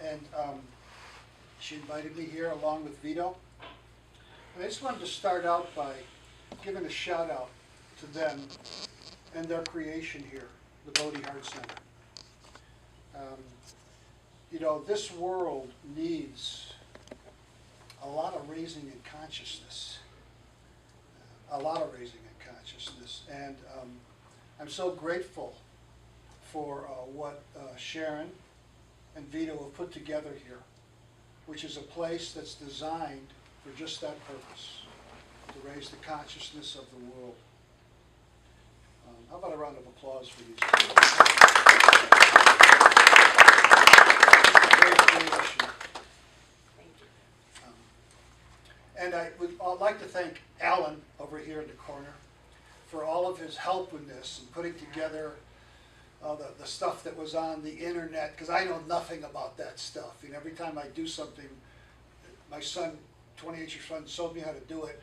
and she invited me here along with Vito. And I just wanted to start out by giving a shout out to them and their creation here, the Bodhi Heart Center. You know, this world needs a lot of raising in consciousness. A lot of raising in consciousness. And I'm so grateful for what Sharon and Vito have put together here, which is a place that's designed for just that purpose, to raise the consciousness of the world. How about a round of applause for these people? Great creation. Thank you. And I would like to thank Alan over here in the corner for all of his help in this and putting together the stuff that was on the internet, because I know nothing about that stuff. You know, every time I do something, my son, 28-year son, showed me how to do it.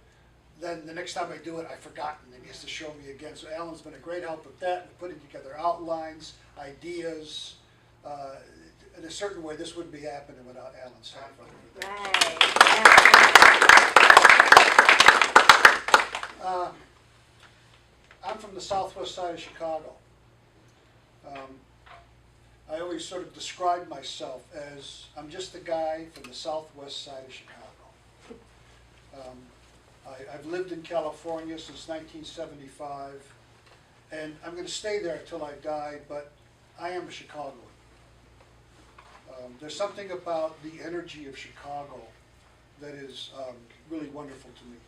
Then the next time I do it, I've forgotten, and he has to show me again. So Alan's been a great help with that, and putting together outlines, ideas. In a certain way, this wouldn't be happening without Alan's help. Right. I'm from the southwest side of Chicago. I always sort of describe myself as I'm just a guy from the southwest side of Chicago. I've lived in California since 1975, and I'm going to stay there until I die, but I am a Chicagoan. There's something about the energy of Chicago that is really wonderful to me.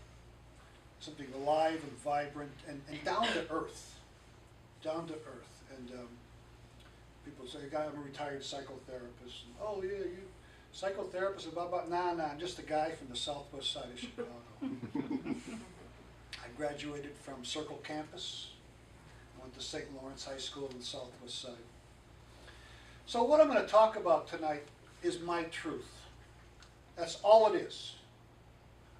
Something alive and vibrant and down to earth. Down to earth. And people say, I'm a retired psychotherapist. And, oh, yeah, you psychotherapist, blah, blah. Nah, I'm just a guy from the southwest side of Chicago. I graduated from Circle Campus. I went to St. Lawrence High School on the southwest side. So what I'm going to talk about tonight is my truth. That's all it is.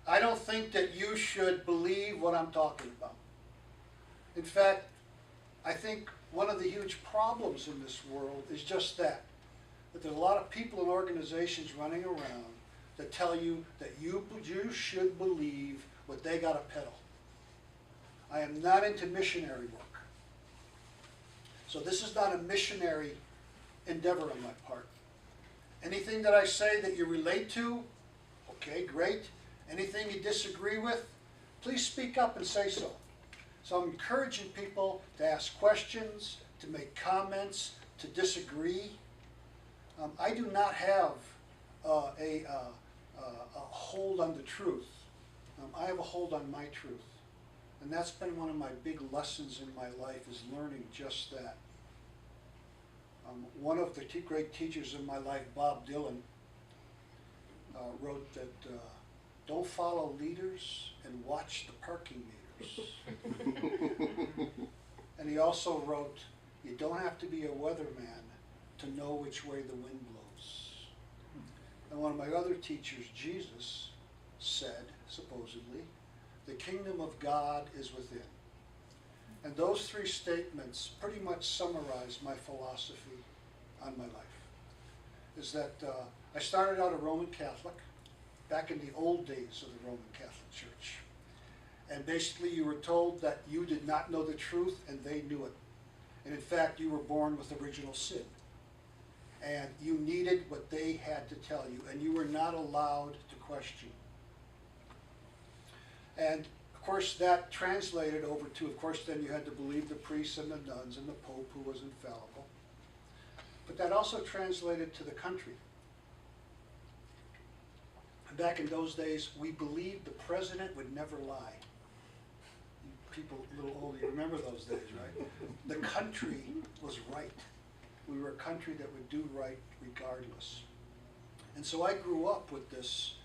I don't think that you should believe what I'm talking about. In fact, I think one of the huge problems in this world is just that there's a lot of people and organizations running around that tell you that you should believe what they got to peddle. I am not into missionary work. So this is not a missionary endeavor on my part. Anything that I say that you relate to, okay, great. Anything you disagree with, please speak up and say so. So I'm encouraging people to ask questions, to make comments, to disagree. I do not have a hold on the truth. I have a hold on my truth. And that's been one of my big lessons in my life, is learning just that. One of the great teachers in my life, Bob Dylan, wrote that don't follow leaders and watch the parking meters. And he also wrote, you don't have to be a weatherman to know which way the wind blows. And one of my other teachers, Jesus, said, supposedly, the kingdom of God is within. And those three statements pretty much summarize my philosophy on my life. Is that I started out a Roman Catholic back in the old days of the Roman Catholic Church. And basically you were told that you did not know the truth and they knew it. And in fact, you were born with original sin. And you needed what they had to tell you, and you were not allowed to question. And of course that translated over to, of course, then you had to believe the priests and the nuns and the Pope, who was infallible. But that also translated to the country. And back in those days, we believed the president would never lie. People a little older, you remember those days, right? The country was right. We were a country that would do right regardless. And so I grew up with this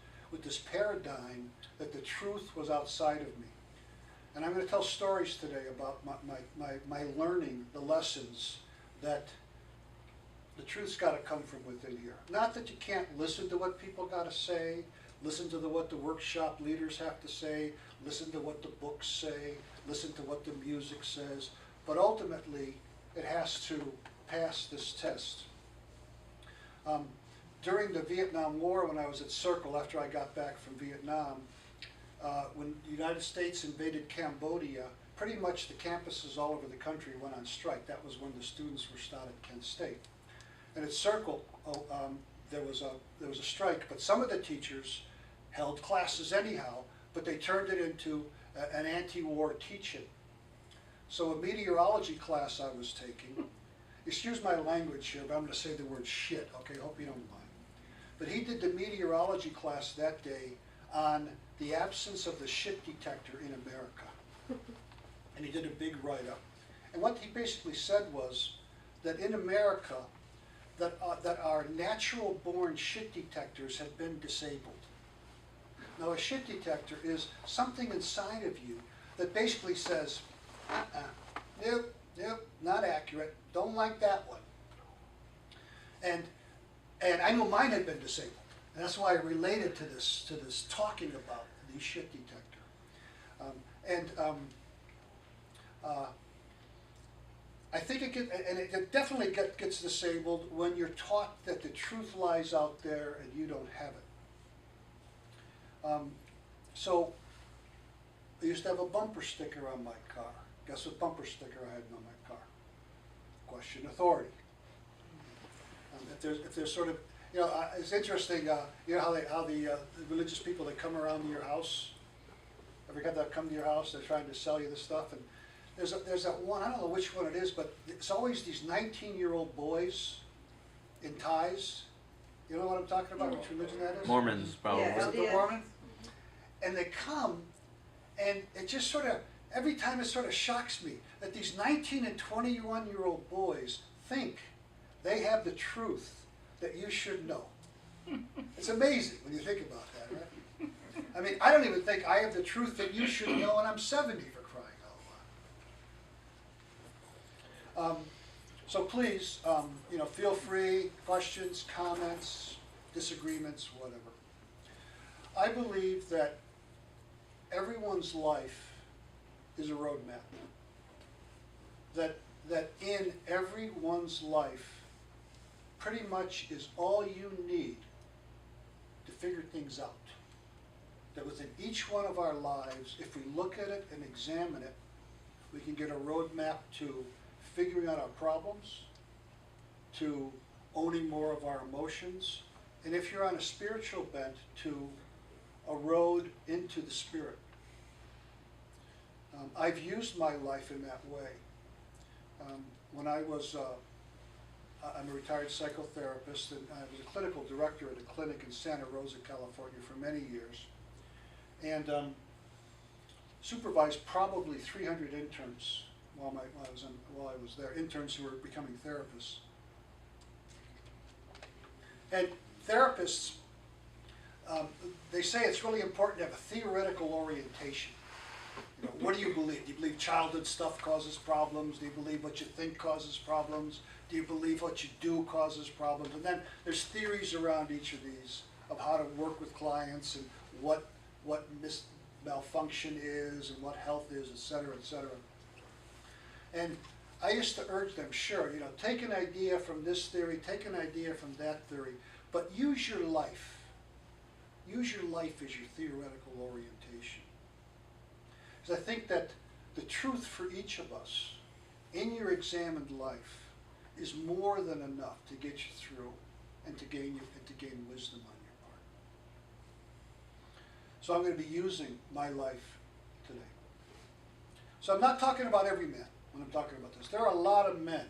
paradigm that the truth was outside of me. And I'm going to tell stories today about my learning, the lessons, that the truth's got to come from within here. Not that you can't listen to what people got to say, listen to what the workshop leaders have to say, listen to what the books say, listen to what the music says, but ultimately it has to pass this test. during the Vietnam War, when I was at Circle, after I got back from Vietnam, when the United States invaded Cambodia, pretty much the campuses all over the country went on strike. That was when the students were started at Kent State. And at Circle, there was a strike, but some of the teachers held classes anyhow, but they turned it into an anti-war teaching. So a meteorology class I was taking, excuse my language here, but I'm going to say the word shit, okay, hope you don't mind. But he did the meteorology class that day on the absence of the shit detector in America. And he did a big write-up. And what he basically said was that in America, that our natural-born shit detectors have been disabled. Now, a shit detector is something inside of you that basically says, nope, not accurate, don't like that one. And I know mine had been disabled. And that's why I related to this talking about the shit detector. I think it definitely gets disabled when you're taught that the truth lies out there and you don't have it. So I used to have a bumper sticker on my car. Guess what bumper sticker I had on my car? Question authority. If there's sort of, you know, it's interesting. You know how the religious people that come around to your house. Ever had that come to your house? They're trying to sell you this stuff, and there's that one. I don't know which one it is, but it's always these 19-year-old boys in ties. You know what I'm talking about? Which religion that is? Mormons, probably. Yeah. Is it the Mormons? And they come, and it just sort of, every time it sort of shocks me that these 19 and 21-year-old boys think they have the truth that you should know. It's amazing when you think about that, right? I mean, I don't even think I have the truth that you should know, and I'm 70 for crying out loud. So please, you know, feel free, questions, comments, disagreements, whatever. I believe that everyone's life is a roadmap. That in everyone's life pretty much is all you need to figure things out. That within each one of our lives, if we look at it and examine it, we can get a roadmap to figuring out our problems, to owning more of our emotions, and if you're on a spiritual bent, to a road into the spirit. I've used my life in that way. When I was, I'm a retired psychotherapist, and I was a clinical director at a clinic in Santa Rosa, California for many years, and supervised probably 300 interns while I was there, interns who were becoming therapists. And therapists, they say it's really important to have a theoretical orientation. You know, what do you believe? Do you believe childhood stuff causes problems? Do you believe what you think causes problems? Do you believe what you do causes problems? And then there's theories around each of these of how to work with clients and what malfunction is and what health is, et cetera, et cetera. And I used to urge them, sure, you know, take an idea from this theory, take an idea from that theory, but use your life. Use your life as your theoretical orientation. Because I think that the truth for each of us in your examined life is more than enough to get you through and to gain wisdom on your part. So I'm going to be using my life today. So I'm not talking about every man when I'm talking about this. There are a lot of men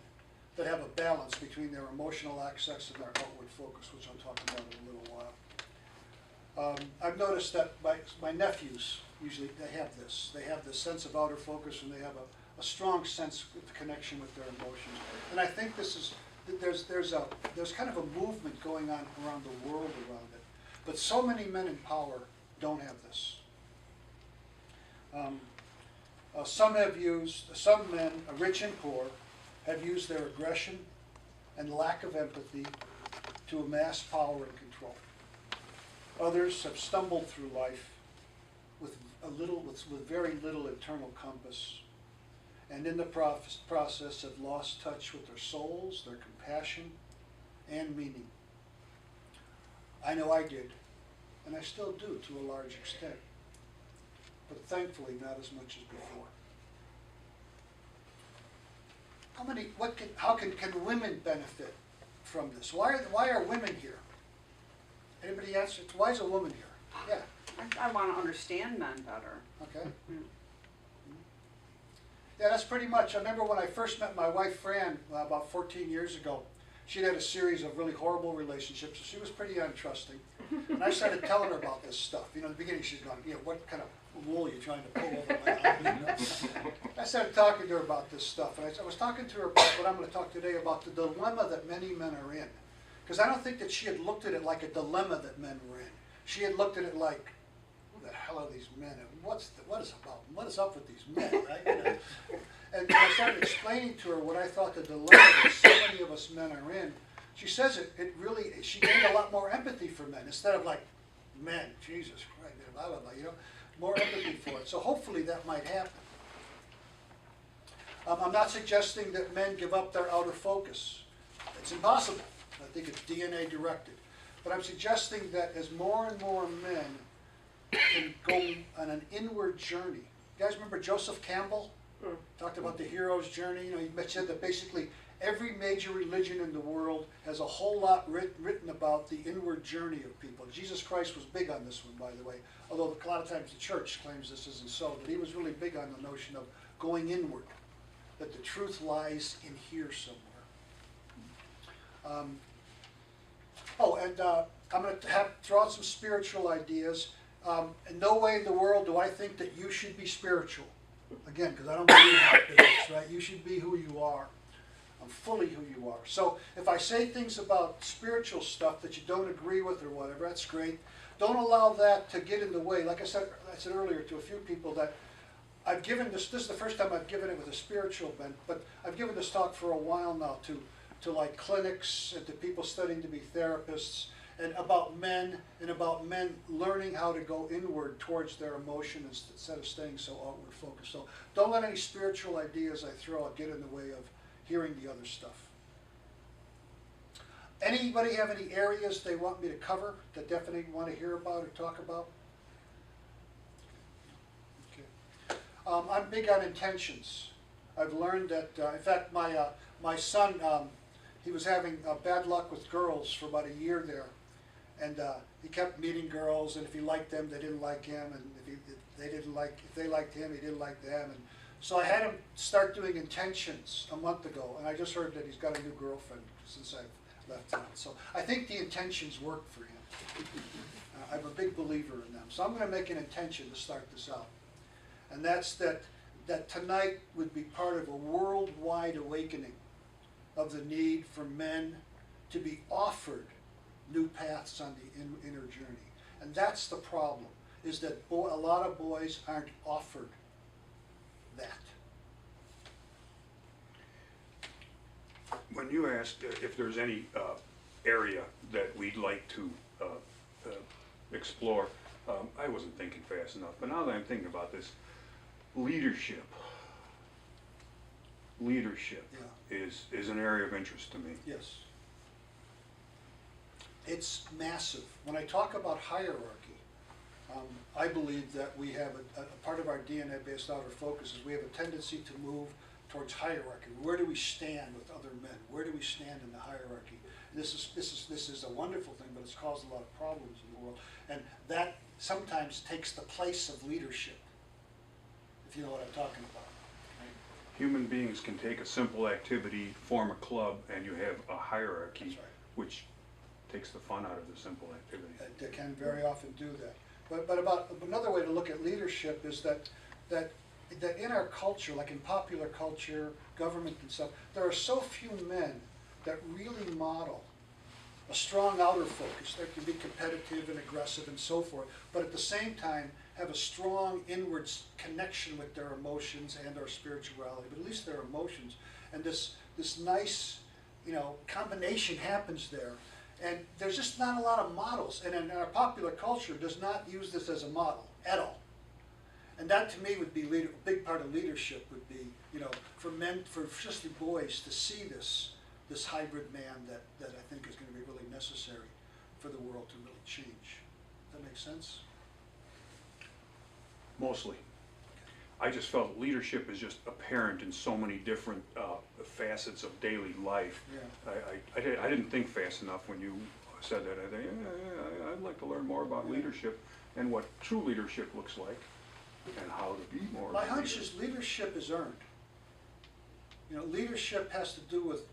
that have a balance between their emotional access and their outward focus, which I'll talk about in a little while. I've noticed that my nephews, usually they have this. They have this sense of outer focus, and they have a strong sense of connection with their emotions. And I think this is, there's kind of a movement going on around the world around it. But so many men in power don't have this. Some men, rich and poor, have used their aggression and lack of empathy to amass power and control. Others have stumbled through life with very little internal compass, and in the process have lost touch with their souls, their compassion, and meaning. I know I did, and I still do to a large extent, but thankfully not as much as before. Can women benefit from this? Why are women here? Anybody answer? Why is a woman here? Yeah. I want to understand men better. Okay. Yeah, that's pretty much. I remember when I first met my wife, Fran, about 14 years ago. She'd had a series of really horrible relationships, so she was pretty untrusting. And I started telling her about this stuff. You know, in the beginning she's going, what kind of wool are you trying to pull over my eyes? You know? I started talking to her about this stuff, and I was talking to her about what I'm going to talk today about, the dilemma that many men are in. Because I don't think that she had looked at it like a dilemma that men were in. She had looked at it like, who the hell are these men? And what is up with these men, right? You know? And I started explaining to her what I thought the dilemma that so many of us men are in. She says she gained a lot more empathy for men, instead of like, men, Jesus Christ, blah, blah, blah, you know, more empathy for it. So hopefully that might happen. I'm not suggesting that men give up their outer focus. It's impossible. I think it's DNA directed. But I'm suggesting that as more and more men can go on an inward journey. You guys remember Joseph Campbell? Talked about the hero's journey. You know, he said that basically every major religion in the world has a whole lot written about the inward journey of people. Jesus Christ was big on this one, by the way, although a lot of times the church claims this isn't so, but he was really big on the notion of going inward, that the truth lies in here somewhere. I'm going to throw out some spiritual ideas. In no way in the world do I think that you should be spiritual. Again, because I don't believe in this, right? You should be who you are. I'm fully who you are. So if I say things about spiritual stuff that you don't agree with or whatever, that's great. Don't allow that to get in the way. Like I said earlier to a few people that I've given this is the first time I've given it with a spiritual bent, but I've given this talk for a while now to like clinics and to people studying to be therapists, and about men learning how to go inward towards their emotion instead of staying so outward focused. So don't let any spiritual ideas I throw out get in the way of hearing the other stuff. Anybody have any areas they want me to cover that definitely want to hear about or talk about? Okay. I'm big on intentions. I've learned that, in fact, my son, he was having bad luck with girls for about a year there. And he kept meeting girls, and if he liked them, they didn't like him, and if they liked him, he didn't like them. And so I had him start doing intentions a month ago, and I just heard that he's got a new girlfriend since I've left town. So I think the intentions work for him. I'm a big believer in them. So I'm going to make an intention to start this out, and that's that tonight would be part of a worldwide awakening of the need for men to be offered new paths on the inner journey. And that's the problem, is that a lot of boys aren't offered that. When you asked if there's any area that we'd like to explore, I wasn't thinking fast enough, but now that I'm thinking about this, leadership Yeah. is an area of interest to me. Yes. It's massive. When I talk about hierarchy, I believe that we have a part of our DNA-based outer focus is we have a tendency to move towards hierarchy. Where do we stand with other men? Where do we stand in the hierarchy? And this is a wonderful thing, but it's caused a lot of problems in the world. And that sometimes takes the place of leadership, if you know what I'm talking about. Human beings can take a simple activity, form a club, and you have a hierarchy, That's right. which takes the fun out of the simple activity. They can very often do that. But about another way to look at leadership is that in our culture, like in popular culture, government and stuff, there are so few men that really model a strong outer focus. They can be competitive and aggressive and so forth, but at the same time have a strong inward connection with their emotions and their spirituality, but at least their emotions. And this nice, combination happens there. And there's just not a lot of models, and in our popular culture does not use this as a model at all. And that to me would be a big part of leadership would be, for men, for especially boys, to see this hybrid man that I think is going to be really necessary for the world to really change. Does that make sense? Mostly. I just felt leadership is just apparent in so many different facets of daily life. Yeah. I didn't think fast enough when you said that. I think, yeah, I'd like to learn more about leadership and what true leadership looks like and how to be more. My of a hunch leader. is leadership is earned. You know, leadership has to do with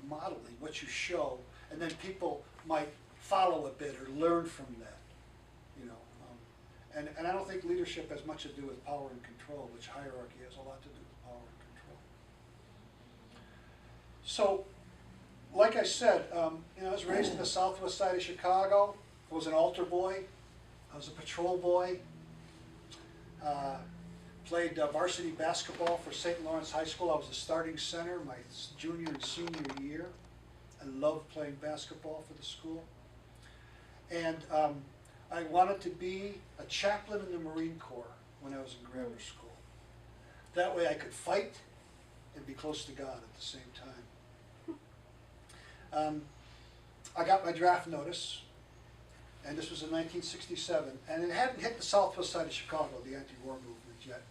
modeling, what you show, and then people might follow a bit or learn from that. You know, and I don't think leadership has much to do with power and control, which hierarchy has a lot to do with power and control. So, like I said, you know, I was raised in the southwest side of Chicago. I was an altar boy. I was a patrol boy. Played varsity basketball for St. Lawrence High School. I was a starting center my junior and senior year. I loved playing basketball for the school. And I wanted to be a chaplain in the Marine Corps when I was in grammar school. That way I could fight and be close to God at the same time. I got my draft notice, and this was in 1967, and it hadn't hit the southwest side of Chicago, the anti-war movement yet.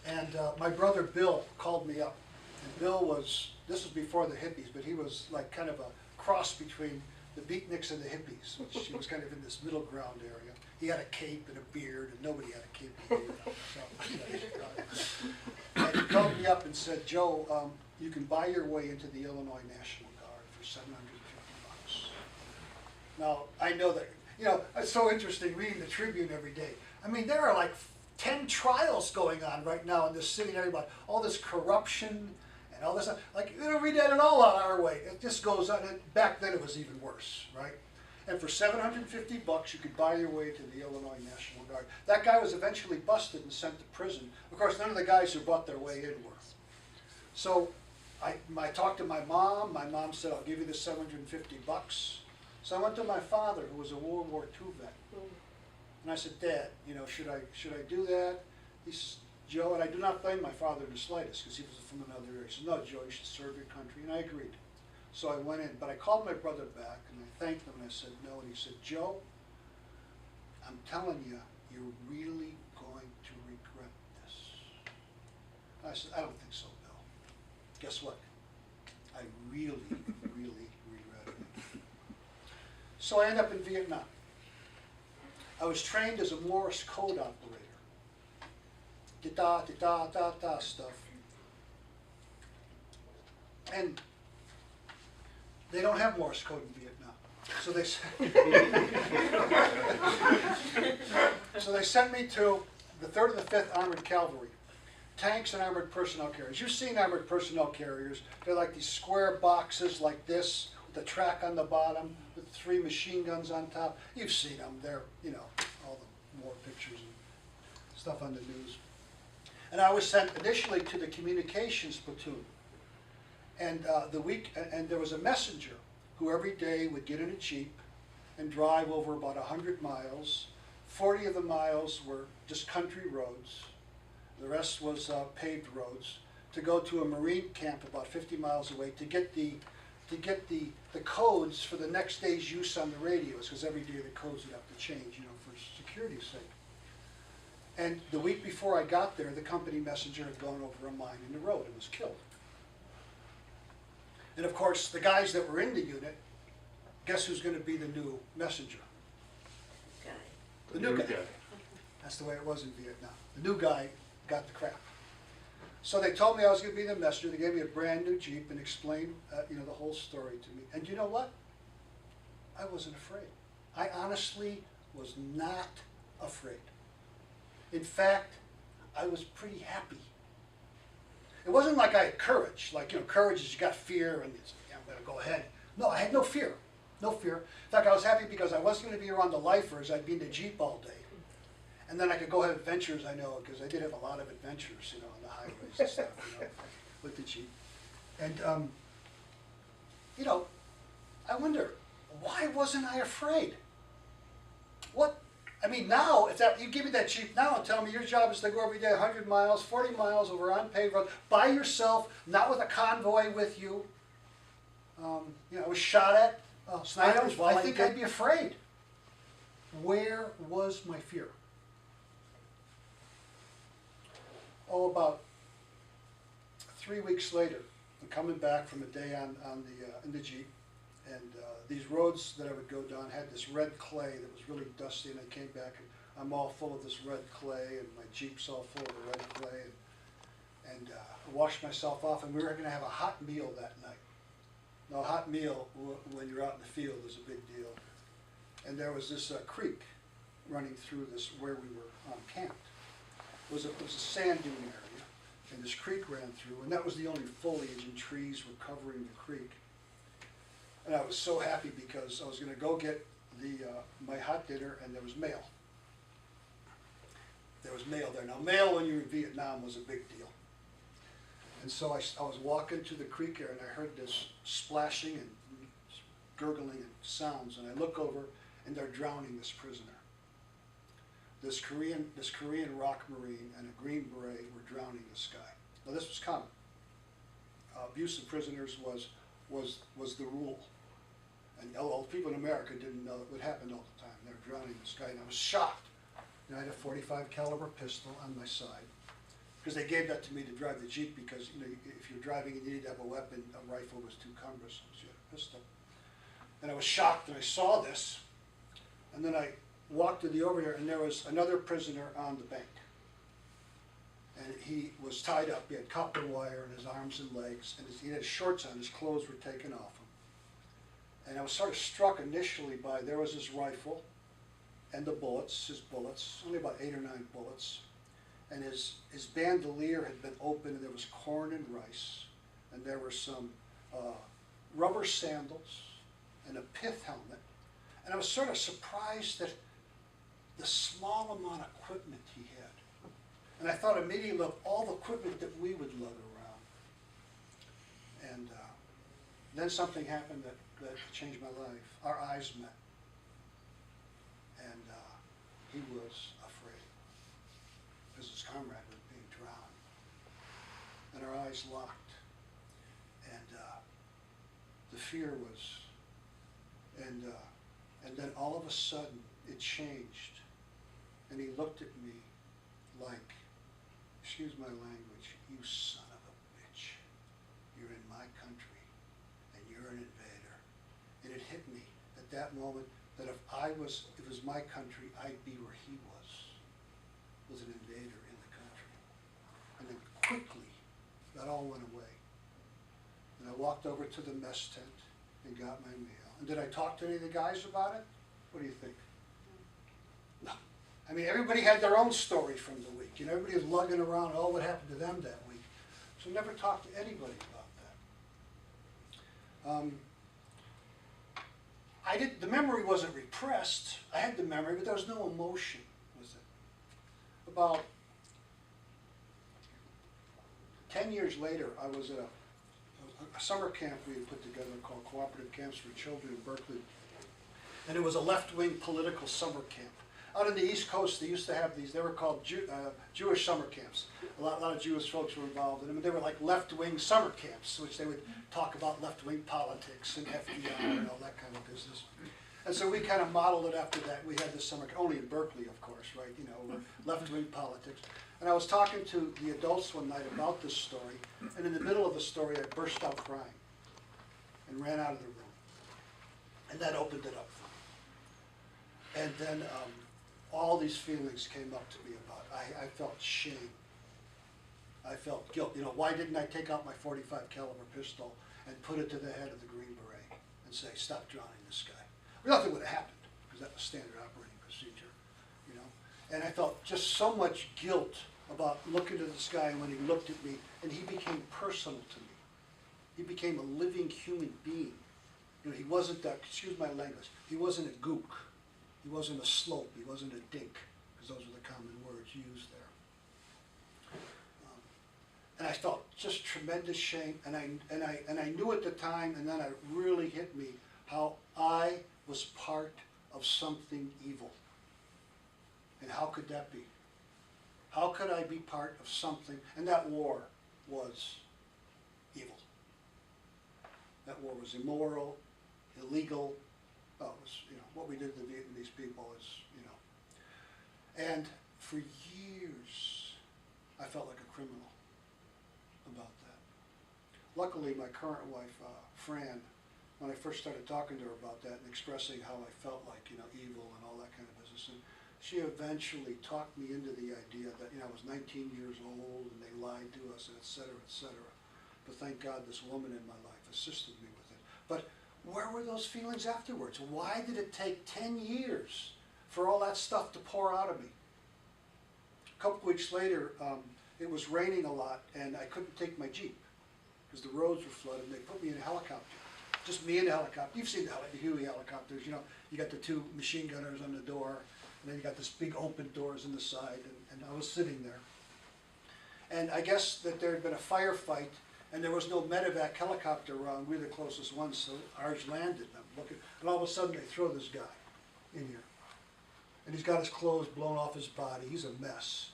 And my brother Bill called me up, and Bill was, this was before the hippies, but he was like kind of a cross between the beatniks and the hippies, which he was kind of in this middle ground area. He had a cape and a beard, and nobody had a cape and a beard on the southwest side. And he called me up and said, Joe, you can buy your way into the Illinois National Guard for $750. Now, I know that, you know, it's so interesting reading the Tribune every day. I mean, there are like 10 trials going on right now in this city and everybody, all this corruption and all this stuff. Like, you don't read that at all on our way. It just goes on. And back then it was even worse, right? And for $750, you could buy your way to the Illinois National Guard. That guy was eventually busted and sent to prison. Of course, none of the guys who bought their way in were. So I talked to my mom. My mom said, I'll give you the $750. So I went to my father, who was a World War II vet. And I said, Dad, you know, should I do that? He said, Joe, and I do not blame my father in the slightest, because he was from another area. He said, no, Joe, you should serve your country. And I agreed. So I went in, but I called my brother back, and I thanked him, and I said, no. And he said, Joe, I'm telling you, you're really going to regret this. I said, I don't think so, Bill. Guess what? I really, really regretted it. So I ended up in Vietnam. I was trained as a Morse code operator. Da-da-da-da-da-da stuff. And they don't have Morse code in Vietnam. So they sent me to the 3rd and the 5th Armored Cavalry. Tanks and armored personnel carriers. You've seen armored personnel carriers. They're like these square boxes like this, with a track on the bottom, with 3 machine guns on top. You've seen them. They're, you know, all the war pictures and stuff on the news. And I was sent initially to the communications platoon. And and there was a messenger who every day would get in a Jeep and drive over about 100 miles. 40 of the miles were just country roads. The rest was paved roads, to go to a Marine camp about 50 miles away to get the codes for the next day's use on the radios, because every day the codes would have to change, you know, for security's sake. And the week before I got there, the company messenger had gone over a mine in the road and was killed. And of course, the guys that were in the unit, guess who's going to be the new messenger? Guy. The new guy. That's the way it was in Vietnam. The new guy got the crap. So they told me I was going to be the messenger. They gave me a brand new Jeep and explained, you know, the whole story to me. And you know what? I wasn't afraid. I honestly was not afraid. In fact, I was pretty happy. It wasn't like I had courage. Like, you know, courage is you got fear and it's, yeah, I'm going to go ahead. No, I had no fear. No fear. In fact, I was happy because I wasn't going to be around the lifers. I'd be in the Jeep all day. And then I could go have adventures, I know, because I did have a lot of adventures, you know, on the highways and stuff, you know, with the Jeep. And, you know, I wonder, why wasn't I afraid? What? I mean, now, if that, you give me that Jeep now and tell me your job is to go every day 100 miles, 40 miles over unpaved road, by yourself, not with a convoy with you. You know, I was shot at Snipers, well, I well, I think did- I'd be afraid. Where was my fear? Oh, about 3 weeks later, I'm coming back from a day in the Jeep, and these roads that I would go down had this red clay that was really dusty, and I came back and I'm all full of this red clay, and my Jeep's all full of the red clay, and I washed myself off, and we were gonna have a hot meal that night. Now, a hot meal, when you're out in the field, is a big deal. And there was this creek running through this where we were camped. It was a sand dune area, and this creek ran through, and that was the only foliage and trees were covering the creek. And I was so happy because I was gonna go get my hot dinner, and there was mail. There was mail there. Now, mail when you were in Vietnam was a big deal. And so I was walking to the creek area, and I heard this splashing and gurgling and sounds, and I look over, and they're drowning this prisoner. This Korean rock marine and a Green Beret were drowning this guy. Now, this was common. Abuse of prisoners was the rule. And people in America didn't know it would happen all the time. They were drowning this guy, and I was shocked. And I had a .45 caliber pistol on my side, because they gave that to me to drive the Jeep, because if you're driving and you need to have a weapon, a rifle was too cumbersome, so you had a pistol. And I was shocked, and I saw this, and then I walked to the over here, and there was another prisoner on the bank. And he was tied up. He had copper wire in his arms and legs, and he had shorts on. His clothes were taken off him. And I was sort of struck initially by, there was his rifle and the bullets, his bullets, only about 8 or 9 bullets. And his bandolier had been open, and there was corn and rice, and there were some rubber sandals and a pith helmet. And I was sort of surprised at the small amount of equipment he had. And I thought immediately of all the equipment that we would lug around. And then something happened that changed my life. Our eyes met. And he was afraid, because his comrade was being drowned. And our eyes locked. And the fear was, and then all of a sudden it changed. And he looked at me like, excuse my language, you son of a bitch. You're in my country, and you're an invader. And it hit me at that moment that if it was my country, I'd be where he was an invader in the country. And then quickly, that all went away. And I walked over to the mess tent and got my meal. And did I talk to any of the guys about it? What do you think? No. I mean, everybody had their own story from the week. Everybody was lugging around all what happened to them that week. So never talked to anybody about that. The memory wasn't repressed. I had the memory, but there was no emotion with it. About 10 years later, I was at a summer camp we had put together called Cooperative Camps for Children in Berkeley. And it was a left-wing political summer camp. Out on the East Coast, they used to have these, they were called Jewish summer camps. A lot of Jewish folks were involved in them. And they were like left-wing summer camps, which they would talk about left-wing politics and FDR and all that kind of business. And so we kind of modeled it after that. We had this summer, only in Berkeley, of course, right? Left-wing politics. And I was talking to the adults one night about this story, and in the middle of the story, I burst out crying and ran out of the room. And that opened it up for me. And then all these feelings came up to me about it. I felt shame. I felt guilt. Why didn't I take out my .45 caliber pistol and put it to the head of the Green Beret and say, stop drowning this guy? Well, nothing would have happened, because that was standard operating procedure, And I felt just so much guilt about looking at this guy, and when he looked at me, and he became personal to me. He became a living human being. He wasn't that, excuse my language, he wasn't a gook. He wasn't a slope, he wasn't a dink, because those are the common words used there. And I felt just tremendous shame, and I knew at the time, and then it really hit me how I was part of something evil. And how could that be? How could I be part of something? And that war was evil. That war was immoral, illegal. Oh, it was, what we did to the Vietnamese people is, And for years, I felt like a criminal about that. Luckily, my current wife, Fran, when I first started talking to her about that and expressing how I felt like, evil and all that kind of business, and she eventually talked me into the idea that, I was 19 years old and they lied to us and et cetera, et cetera. But thank God this woman in my life assisted me with it. But where were those feelings afterwards? Why did it take 10 years for all that stuff to pour out of me? A couple weeks later, it was raining a lot and I couldn't take my Jeep because the roads were flooded and they put me in a helicopter. Just me in a helicopter. You've seen the Huey helicopters, you got the two machine gunners on the door, and then you got this big open doors on the side, and I was sitting there. And I guess that there had been a firefight, and there was no medevac helicopter around. We were the closest ones, so ours landed. And I'm looking, and all of a sudden they throw this guy in here. And he's got his clothes blown off his body. He's a mess.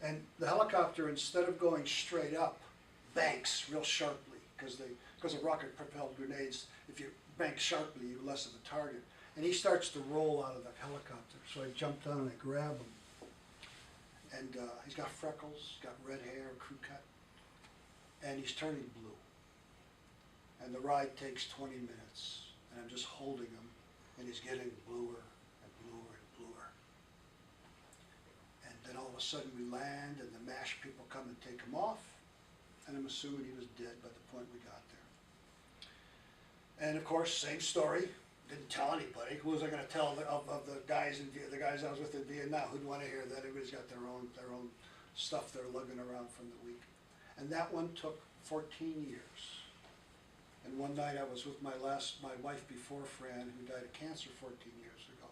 And the helicopter, instead of going straight up, banks real sharply, because of rocket-propelled grenades. If you bank sharply, you're less of a target. And he starts to roll out of the helicopter. So I jump down and I grab him. And he's got freckles, got red hair, crew cut. And he's turning blue. And the ride takes 20 minutes. And I'm just holding him. And he's getting bluer and bluer and bluer. And then all of a sudden we land and the MASH people come and take him off. And I'm assuming he was dead by the point we got there. And of course, same story. Didn't tell anybody. Who was I going to tell of the guys the guys I was with in Vietnam? Who'd want to hear that? Everybody's got their own stuff they're lugging around from the week. And that one took 14 years. And one night I was with my wife before Fran, who died of cancer 14 years ago.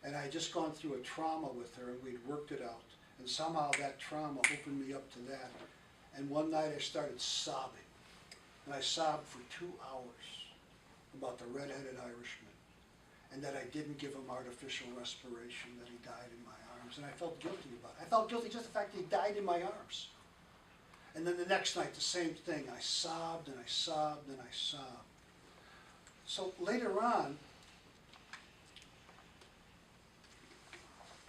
And I had just gone through a trauma with her, and we'd worked it out. And somehow that trauma opened me up to that. And one night I started sobbing. And I sobbed for 2 hours about the red-headed Irishman, and that I didn't give him artificial respiration, that he died in my arms, and I felt guilty about it. I felt guilty just the fact that he died in my arms. And then the next night, the same thing. I sobbed and I sobbed and I sobbed. So later on,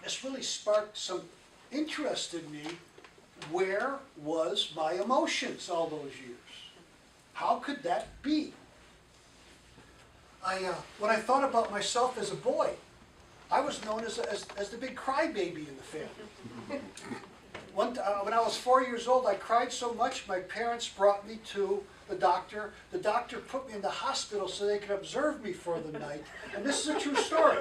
this really sparked some interest in me. Where was my emotions all those years? How could that be? When I thought about myself as a boy, I was known as the big crybaby in the family. When I was 4 years old, I cried so much, my parents brought me to the doctor. The doctor put me in the hospital so they could observe me for the night. And this is a true story.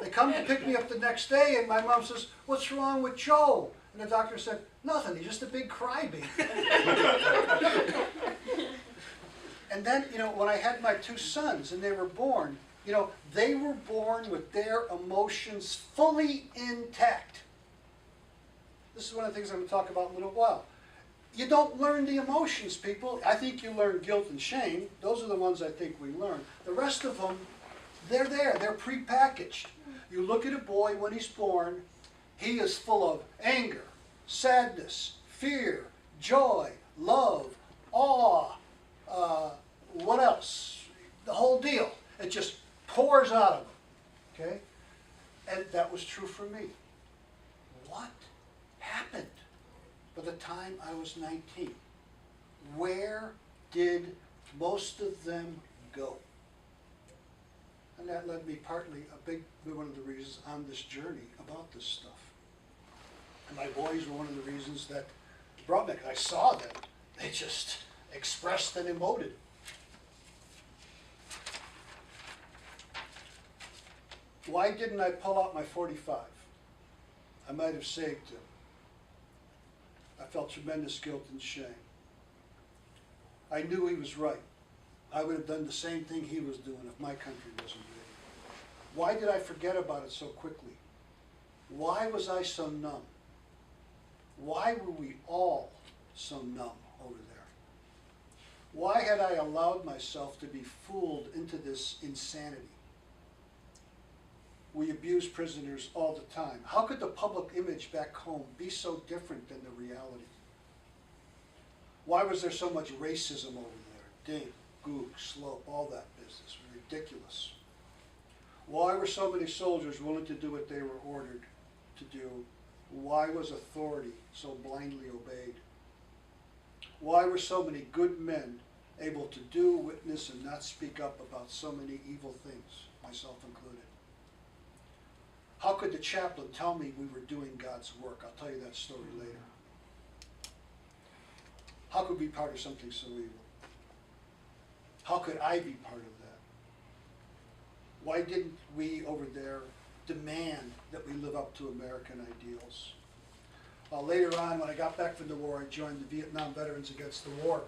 They come to pick me up the next day, and my mom says, "What's wrong with Joe?" And the doctor said, "Nothing, he's just a big crybaby." And then, when I had my 2 sons and they were born, they were born with their emotions fully intact. This is one of the things I'm going to talk about in a little while. You don't learn the emotions, people. I think you learn guilt and shame. Those are the ones I think we learn. The rest of them, they're there. They're prepackaged. You look at a boy when he's born, he is full of anger, sadness, fear, joy, love, awe, what else? The whole deal. It just pours out of him. Okay? And that was true for me. What happened by the time I was 19? Where did most of them go? And that led me partly, one of the reasons on this journey about this stuff. And my boys were one of the reasons that brought me. I saw them. They just expressed and emoted. Why didn't I pull out my .45? I might have saved him. I felt tremendous guilt and shame. I knew he was right. I would have done the same thing he was doing if my country wasn't ready. Why did I forget about it so quickly? Why was I so numb? Why were we all so numb over there? Why had I allowed myself to be fooled into this insanity? We abuse prisoners all the time. How could the public image back home be so different than the reality? Why was there so much racism over there? Dink, gook, slope, all that business. ridiculous. Why were so many soldiers willing to do what they were ordered to do? Why was authority so blindly obeyed? Why were so many good men able to do, witness, and not speak up about so many evil things, myself included? How could the chaplain tell me we were doing God's work? I'll tell you that story later. How could we be part of something so evil? How could I be part of that? Why didn't we over there demand that we live up to American ideals? Later on, when I got back from the war, I joined the Vietnam Veterans Against the War.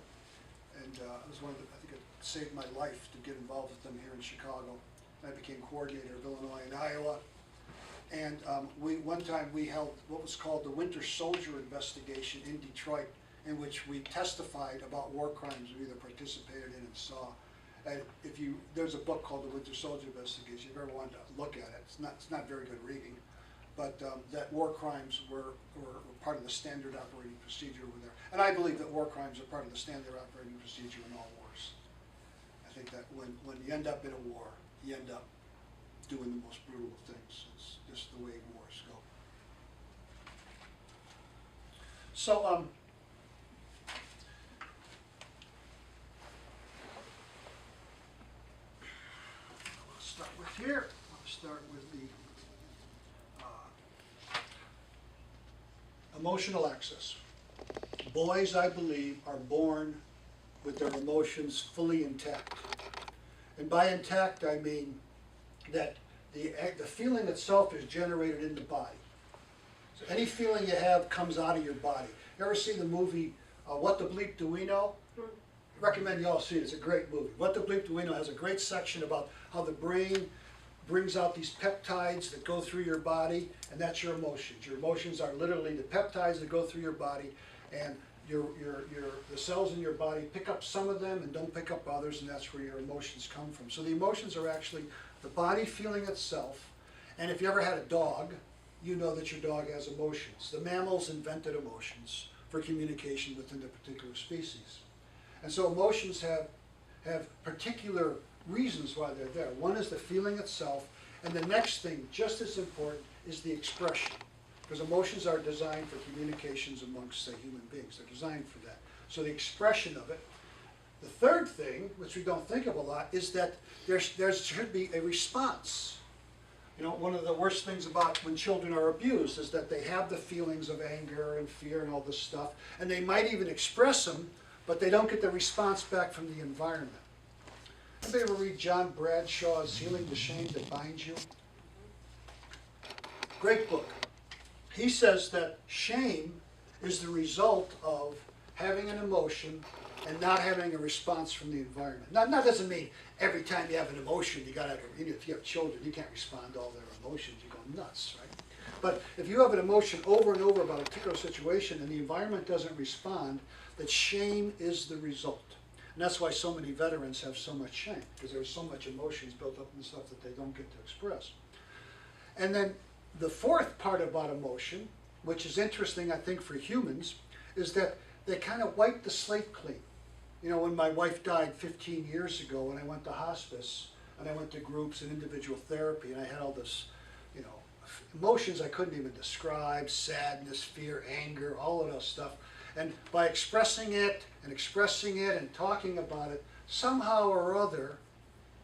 And it was one of the, I think it saved my life to get involved with them here in Chicago. And I became coordinator of Illinois and Iowa. And one time we held what was called the Winter Soldier Investigation in Detroit, in which we testified about war crimes we either participated in and saw. And there's a book called The Winter Soldier Investigation. If you ever wanted to look at it, it's not very good reading. But that war crimes were part of the standard operating procedure over there. And I believe that war crimes are part of the standard operating procedure in all wars. I think that when you end up in a war, you end up doing the most brutal of things. It's just the way wars go. So, let's start with here. Let's start with the emotional access. Boys, I believe, are born with their emotions fully intact. And by intact, I mean that the feeling itself is generated in the body. So any feeling you have comes out of your body. You ever seen the movie, What the Bleep Do We Know? I recommend you all see it. It's a great movie. What the Bleep Do We Know has a great section about how the brain brings out these peptides that go through your body, and that's your emotions. Your emotions are literally the peptides that go through your body, and the cells in your body pick up some of them and don't pick up others, and that's where your emotions come from. So the emotions are actually the body feeling itself, and if you ever had a dog, you know that your dog has emotions. The mammals invented emotions for communication within the particular species. And so emotions have particular reasons why they're there. One is the feeling itself, and the next thing, just as important, is the expression. Because emotions are designed for communications amongst, say, human beings. They're designed for that. So the expression of it. The third thing, which we don't think of a lot, is that there should be a response. You know, one of the worst things about when children are abused is that they have the feelings of anger and fear and all this stuff, and they might even express them, but they don't get the response back from the environment. Anybody ever read John Bradshaw's Healing the Shame That Binds You? Great book. He says that shame is the result of having an emotion and not having a response from the environment. Now, that doesn't mean every time you have an emotion, you got to, if you have children, you can't respond to all their emotions. You go nuts, right? But if you have an emotion over and over about a particular situation and the environment doesn't respond, that shame is the result. And that's why so many veterans have so much shame, because there's so much emotions built up in stuff that they don't get to express. And then the fourth part about emotion, which is interesting, I think, for humans, is that they kind of wipe the slate clean. You know, when my wife died 15 years ago, and I went to hospice, and I went to groups and individual therapy, and I had all this, you know, emotions I couldn't even describe, sadness, fear, anger, all of those stuff. And by expressing it and talking about it, somehow or other,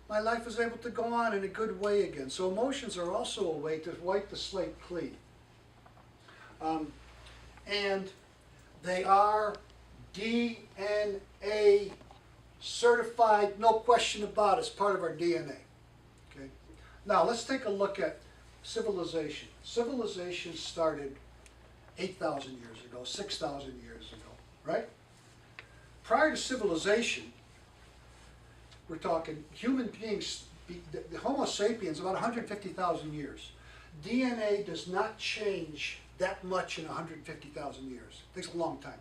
my life was able to go on in a good way again. So emotions are also a way to wipe the slate clean. And they are DNA certified, no question about it, as part of our DNA. Okay? Now let's take a look at civilization. Civilization started 8,000 years ago, 6,000 years ago, right? Prior to civilization, we're talking human beings, the Homo sapiens, about 150,000 years. DNA does not change that much in 150,000 years. It takes a long time.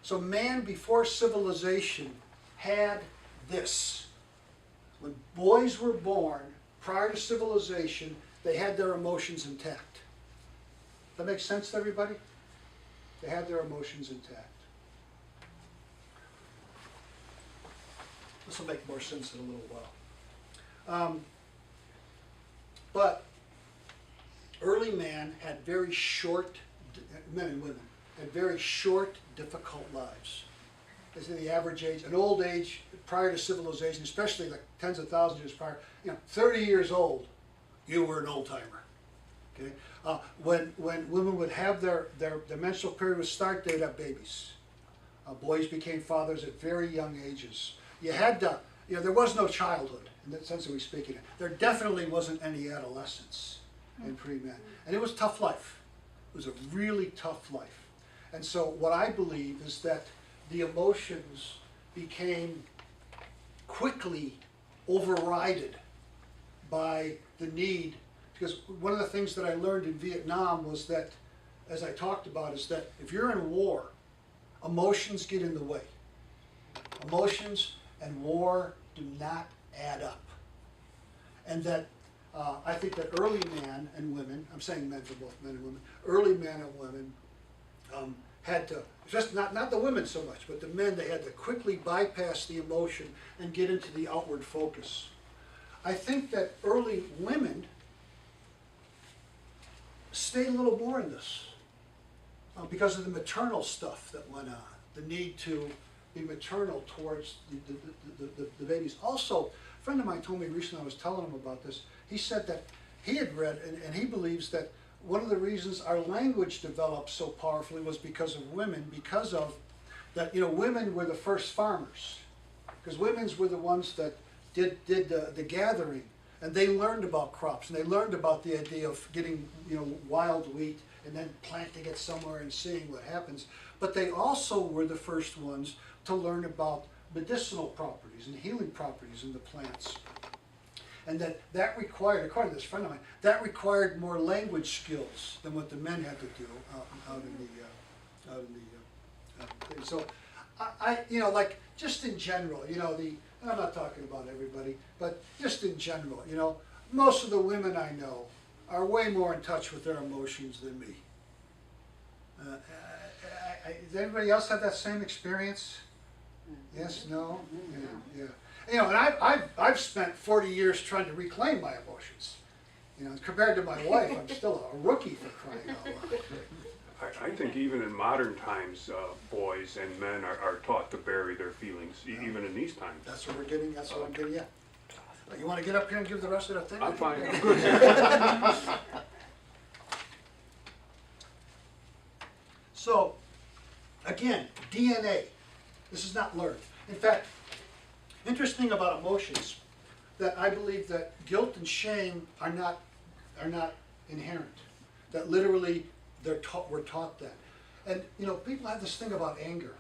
So man before civilization had this. When boys were born, prior to civilization, they had their emotions intact. That makes sense to everybody? They had their emotions intact. This will make more sense in a little But early man had very short, men and women, had very short, difficult lives. This is the average age, an old age prior to civilization, especially like tens of thousands of years prior, 30 years old, you were an old timer. Okay? When women would have their menstrual period would start, they'd have babies. Boys became fathers at very young ages. You had to, there was no childhood, in that sense that we speak of it. There definitely wasn't any adolescence in pre-med. And it was a tough life. It was a really tough life. And so what I believe is that the emotions became quickly overridden by the need, because one of the things that I learned in Vietnam was that, as I talked about, is that if you're in war, emotions get in the way. Emotions and war do not add up. And that I think that early man and women, I'm saying men for both men and women, early men and women had to, just not the women so much, but the men, they had to quickly bypass the emotion and get into the outward focus. I think that early women stayed a little more in this because of the maternal stuff that went on, the need to be maternal towards the babies. Also, a friend of mine told me recently, I was telling him about this, he said that he had read, and he believes that one of the reasons our language developed so powerfully was because of women, because of that, women were the first farmers, because women's were the ones that did the gathering, and they learned about crops, and they learned about the idea of getting, wild wheat and then planting it somewhere and seeing what happens. But they also were the first ones to learn about medicinal properties and healing properties in the plants. And that required, according to this friend of mine, that required more language skills than what the men had to do out in the thing. So I like just in general, I'm not talking about everybody, but just in general, most of the women I know are way more in touch with their emotions than me. Does everybody else have that same experience? Yes, no? Yeah. And I've spent 40 years trying to reclaim my emotions. Compared to my wife, I'm still a rookie for crying out loud. I think even in modern times, boys and men are taught to bury their feelings, even in these times. That's what I'm getting at. You want to get up here and give the rest of the thing? I'm fine, I'm good. So, again, DNA. This is not learned. In fact, interesting about emotions, that I believe that guilt and shame are not inherent. That literally we're taught that. And people have this thing about anger,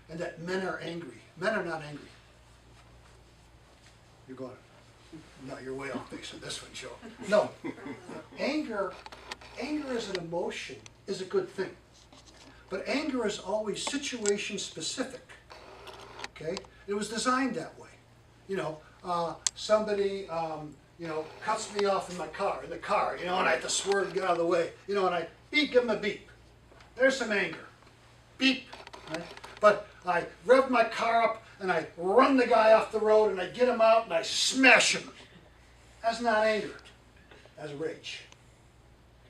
and that men are angry. Men are not angry. You're going, no, you're way off base on this one, Joe. No, anger as an emotion is a good thing. But anger is always situation specific. Okay? It was designed that way. Somebody, cuts me off in the car, and I have to swerve, get out of the way, and I give them a beep. There's some anger. Beep. Right? But I rev my car up, and I run the guy off the road, and I get him out, and I smash him. That's not anger. That's rage.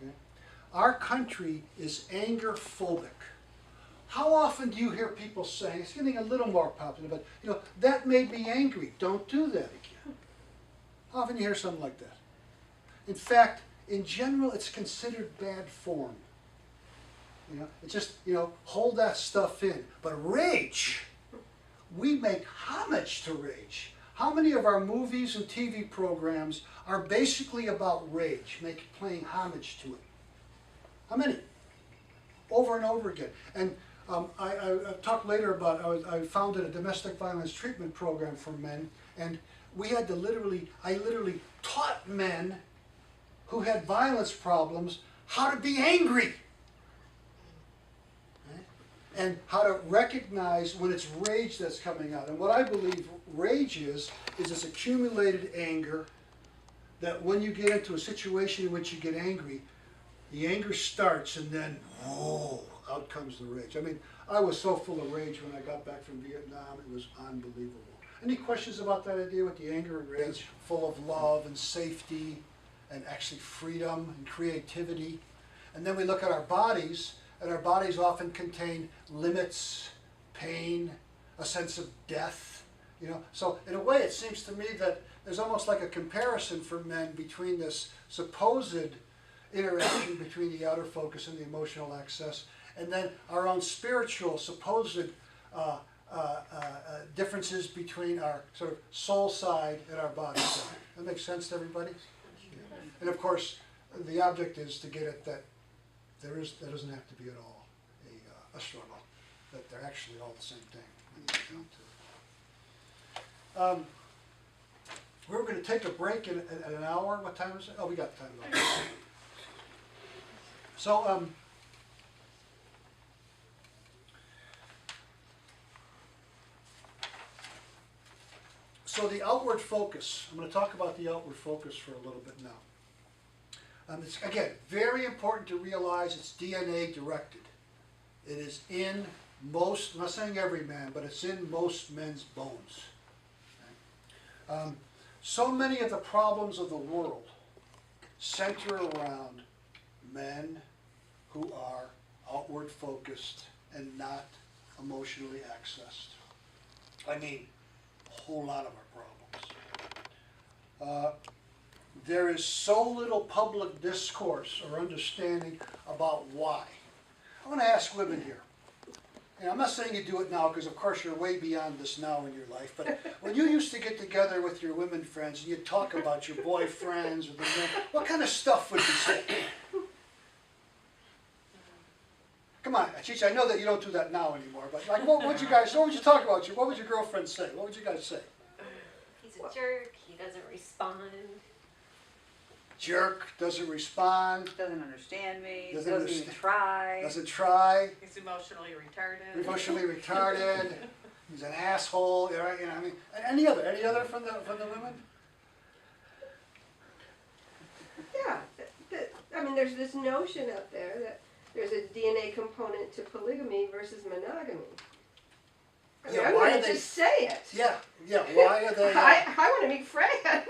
Okay? Our country is anger-phobic. How often do you hear people saying, it's getting a little more popular, but that made me angry. Don't do that again. How often do you hear something like that? In fact, in general, it's considered bad form. It's just, hold that stuff in. But rage, we make homage to rage. How many of our movies and TV programs are basically about rage, paying homage to it? How many? Over and over again. And I'll talk later about, I founded a domestic violence treatment program for men, and we had to I literally taught men who had violence problems how to be angry. Okay? And how to recognize when it's rage that's coming out. And what I believe rage is this accumulated anger that when you get into a situation in which you get angry, the anger starts and then, whoa, out comes the rage. I mean, I was so full of rage when I got back from Vietnam, it was unbelievable. Any questions about that idea with the anger and rage? Full of love and safety and actually freedom and creativity. And then we look at our bodies, and our bodies often contain limits, pain, a sense of death. You know, so in a way, it seems to me that there's almost like a comparison for men between this supposed interaction between the outer focus and the emotional access, and then our own spiritual supposed differences between our sort of soul side and our body side. That makes sense to everybody? And of course, the object is to get at that there doesn't have to be at all a struggle, that they're actually all the same thing when you get down to it. We were going to take a break in an hour. What time is it? Oh, we got time. So, so the outward focus, I'm going to talk about the outward focus for a little bit now. It's, again, very important to realize it's DNA directed. It is in most, I'm not saying every man, but it's in most men's bones. Okay? So many of the problems of the world center around men who are outward focused and not emotionally accessed. I mean, a whole lot of our problems. There is so little public discourse or understanding about why. I want to ask women here. And I'm not saying you do it now because, of course, you're way beyond this now in your life. But when you used to get together with your women friends and you'd talk about your boyfriends or the men, what kind of stuff would you say? Come on, Chicha, I know that you don't do that now anymore. But like, what would you talk about? What would your girlfriend say? What would you guys say? He's a jerk, he doesn't respond. Jerk, doesn't respond. Doesn't understand me, Doesn't doesn't even understand. try. Doesn't try. He's emotionally retarded. Emotionally retarded. He's an asshole. You know, I mean, any other from the women? Yeah, I mean, there's this notion out there that there's a DNA component to polygamy versus monogamy. I mean, Yeah, I'm why going are to they- just say it. Yeah. Why are they? I want to be Fran.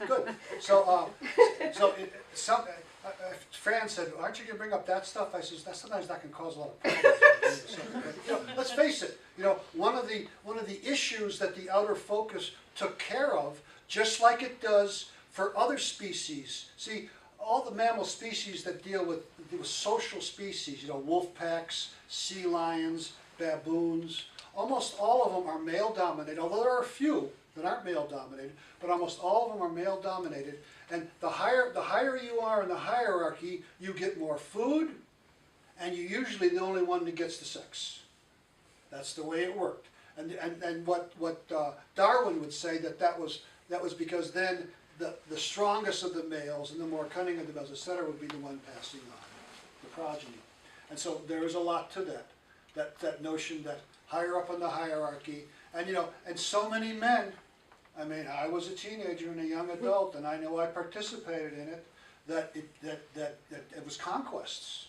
Good. So, Fran said, "Aren't you going to bring up that stuff?" I says, "That sometimes that can cause a lot of problems." But, you know, let's face it. You know, one of the issues that the outer focus took care of, just like it does for other species. See, all the mammal species that deal with social species, you know, wolf packs, sea lions, baboons, almost all of them are male dominated, although there are a few that aren't male dominated, but almost all of them are male dominated. And the higher you are in the hierarchy, you get more food, and you're usually the only one that gets the sex. That's the way it worked. And what Darwin would say that was because then the strongest of the males and the more cunning of the males, etc., would be the one passing on the progeny. And so there is a lot to that notion that higher up in the hierarchy, and you know, and so many men. I mean, I was a teenager and a young adult, and I know I participated in it. That it was conquests.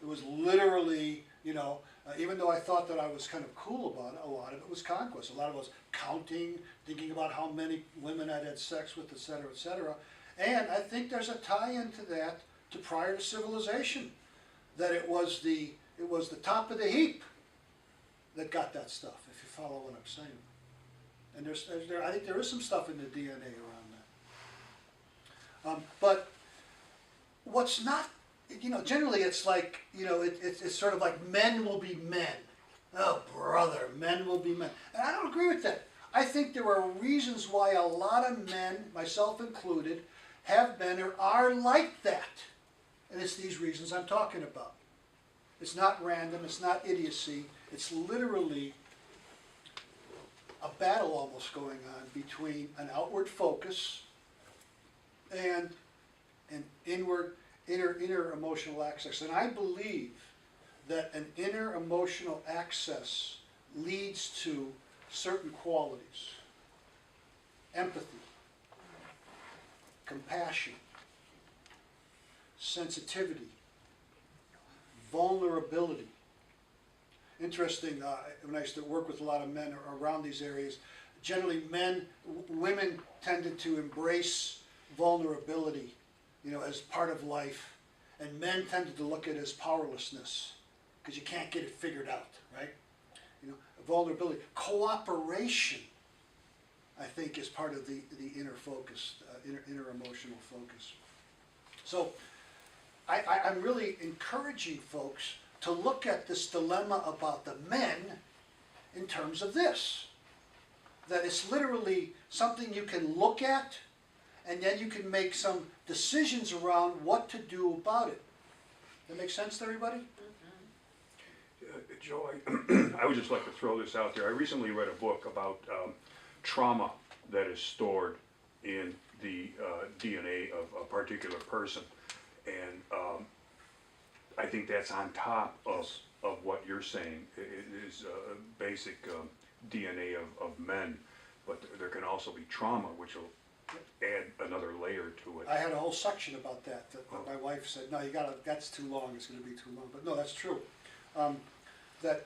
It was literally, you know, even though I thought that I was kind of cool about it, a lot of it was conquest. A lot of it was counting, thinking about how many women I'd had sex with, etc., etc. And I think there's a tie-in to that to prior to civilization, that it was the top of the heap that got that stuff. If you follow what I'm saying. And I think there is some stuff in the DNA around that. But what's not, you know, generally it's like, you know, it's sort of like men will be men. Oh, brother, men will be men. And I don't agree with that. I think there are reasons why a lot of men, myself included, have been or are like that. And it's these reasons I'm talking about. It's not random, it's not idiocy, it's literally a battle almost going on between an outward focus and an inner emotional access. And I believe that an inner emotional access leads to certain qualities: empathy, compassion, sensitivity, vulnerability. interesting, when I used to work with a lot of men around these areas, generally women tended to embrace vulnerability, as part of life, and men tended to look at it as powerlessness, because you can't get it figured out, right? Vulnerability. Cooperation, I think, is part of the inner focus, inner emotional focus. So I'm really encouraging folks to look at this dilemma about the men in terms of this. That it's literally something you can look at, and then you can make some decisions around what to do about it. That make sense to everybody? Joe, I would just like to throw this out there. I recently read a book about trauma that is stored in the DNA of a particular person. And I think that's on top of what you're saying. It is basic DNA of men, but there can also be trauma, which will add another layer to it. I had a whole section about that my wife said, no, that's too long, it's going to be too long. But no, that's true. The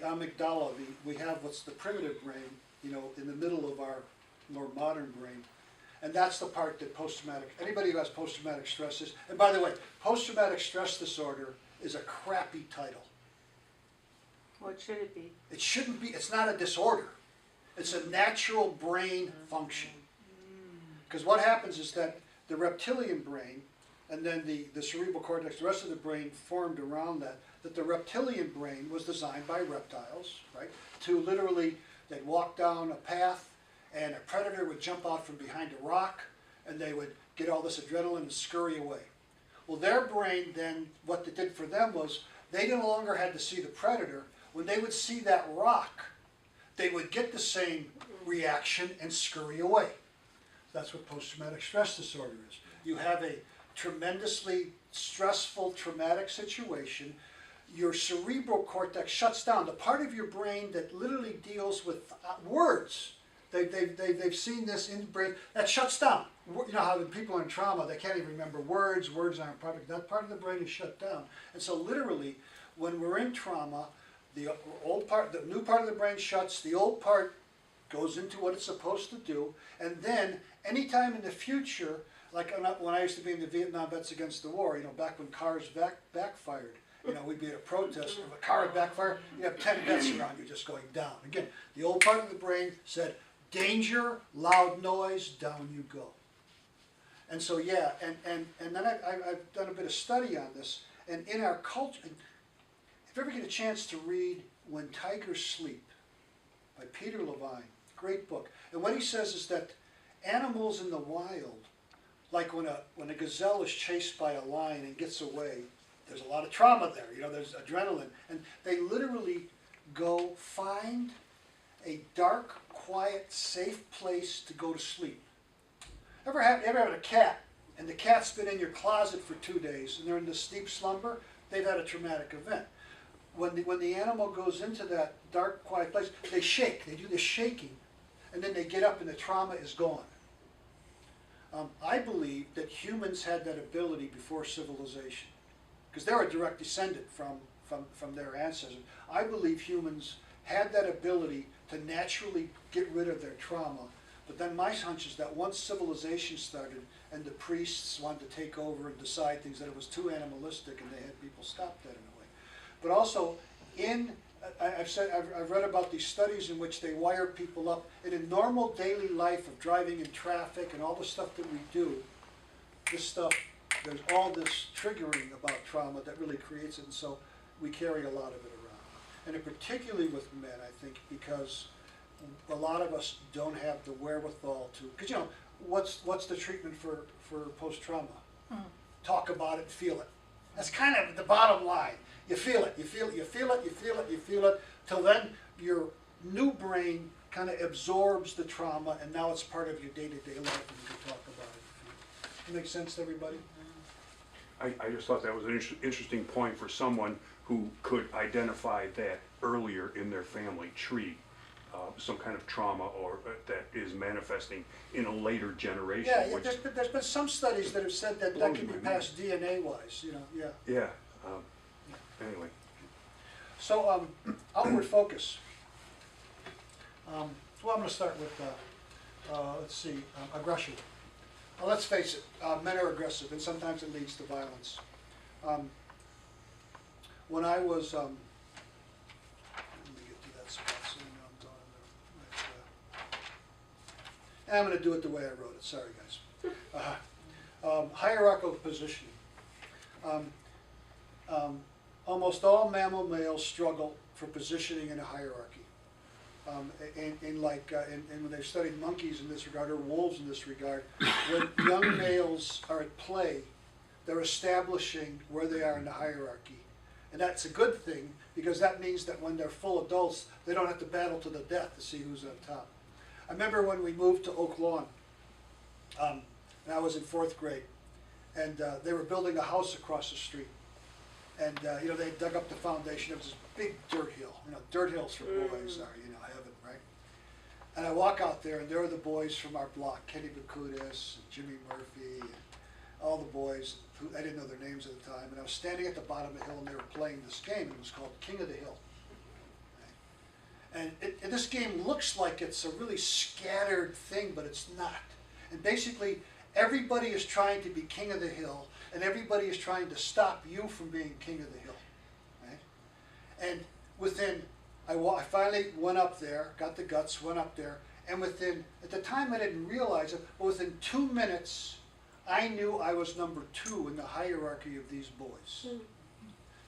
amygdala, we have what's the primitive brain, in the middle of our more modern brain. And that's the part that anybody who has post-traumatic stress is, and by the way, post-traumatic stress disorder is a crappy title. What should it be? It shouldn't be, it's not a disorder. It's a natural brain function. Because what happens is that the reptilian brain, and then the cerebral cortex, the rest of the brain formed around that the reptilian brain was designed by reptiles, right, to literally, they'd walk down a path, and a predator would jump out from behind a rock, and they would get all this adrenaline and scurry away. Well, their brain then, what it did for them was, they no longer had to see the predator. When they would see that rock, they would get the same reaction and scurry away. That's what post-traumatic stress disorder is. You have a tremendously stressful, traumatic situation. Your cerebral cortex shuts down. The part of your brain that literally deals with words. They've seen this in the brain. That shuts down. You know how when people are in trauma, they can't even remember words. Words aren't part of it. That part of the brain is shut down. And so literally, when we're in trauma, the new part of the brain shuts. The old part goes into what it's supposed to do. And then, anytime in the future, like when I used to be in the Vietnam Vets Against the War, back when cars backfired, we'd be at a protest, if a car would backfire, you have 10 vets around you just going down. Again, the old part of the brain said, danger, loud noise, down you go. And so, yeah, and then I've done a bit of study on this, and in our culture, if you ever get a chance to read When Tigers Sleep by Peter Levine, great book. And what he says is that animals in the wild, like when a gazelle is chased by a lion and gets away, there's a lot of trauma there, there's adrenaline. And they literally go find a dark, quiet, safe place to go to sleep. Ever had a cat, and the cat's been in your closet for 2 days, and they're in this deep slumber? They've had a traumatic event. When the animal goes into that dark, quiet place, they shake. They do this shaking, and then they get up, and the trauma is gone. I believe that humans had that ability before civilization, because they're a direct descendant from their ancestors. I believe humans had that ability to naturally get rid of their trauma. But then my hunch is that once civilization started and the priests wanted to take over and decide things, that it was too animalistic, and they had people stop that in a way. But also, I've read about these studies in which they wire people up in a normal daily life of driving in traffic and all the stuff that we do. This stuff, there's all this triggering about trauma that really creates it, and so we carry a lot of it around. And particularly with men, I think, because a lot of us don't have the wherewithal to, because what's the treatment for post-trauma? Talk about it, feel it. That's kind of the bottom line. You feel it, you feel it, you feel it, you feel it, you feel it, till then your new brain kind of absorbs the trauma, and now it's part of your day-to-day life, and you can talk about it. Does that make sense to everybody? I just thought that was an interesting point for someone who could identify that earlier in their family tree, some kind of trauma or that is manifesting in a later generation. Yeah, there's been some studies that have said that can be passed DNA-wise, yeah. Yeah. Anyway. So, outward focus. Well, I'm going to start with, let's see, aggression. Let's face it, men are aggressive, and sometimes it leads to violence. When I was, let me get to that spot so you know I'm going to, I'm going to do it the way I wrote it. Sorry, guys. Hierarchical positioning. Almost all mammal males struggle for positioning in a hierarchy. And when they've studied monkeys in this regard, or wolves in this regard, when young males are at play, they're establishing where they are in the hierarchy. And that's a good thing, because that means that when they're full adults, they don't have to battle to the death to see who's on top. I remember when we moved to Oak Lawn, and I was in 4th grade, and they were building a house across the street. And they dug up the foundation. It was this big dirt hill. Dirt hills for boys are, heaven, right? And I walk out there, and there are the boys from our block, Kenny Bakutis, and Jimmy Murphy, and all the boys who I didn't know their names at the time. And I was standing at the bottom of the hill, and they were playing this game. And it was called King of the Hill. And this game looks like it's a really scattered thing, but it's not. And basically, everybody is trying to be king of the hill, and everybody is trying to stop you from being king of the hill, right? And I finally went up there, got the guts, went up there, and at the time I didn't realize it, but within 2 minutes, I knew I was number 2 in the hierarchy of these boys.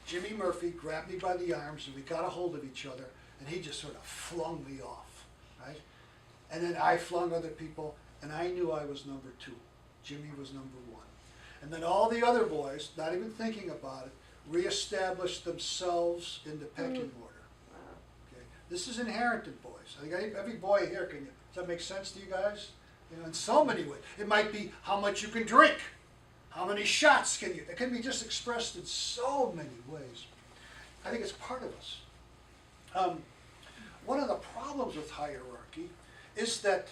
Jimmy Murphy grabbed me by the arms, and we got a hold of each other, and he just sort of flung me off, right? And then I flung other people, and I knew I was number 2. Jimmy was number 1. And then all the other boys, not even thinking about it, reestablished themselves in the pecking order. Okay? This is inherent in boys. I think every boy here does that make sense to you guys? In so many ways. It might be how much you can drink, how many shots can you, it can be just expressed in so many ways. I think it's part of us. One of the problems with hierarchy is that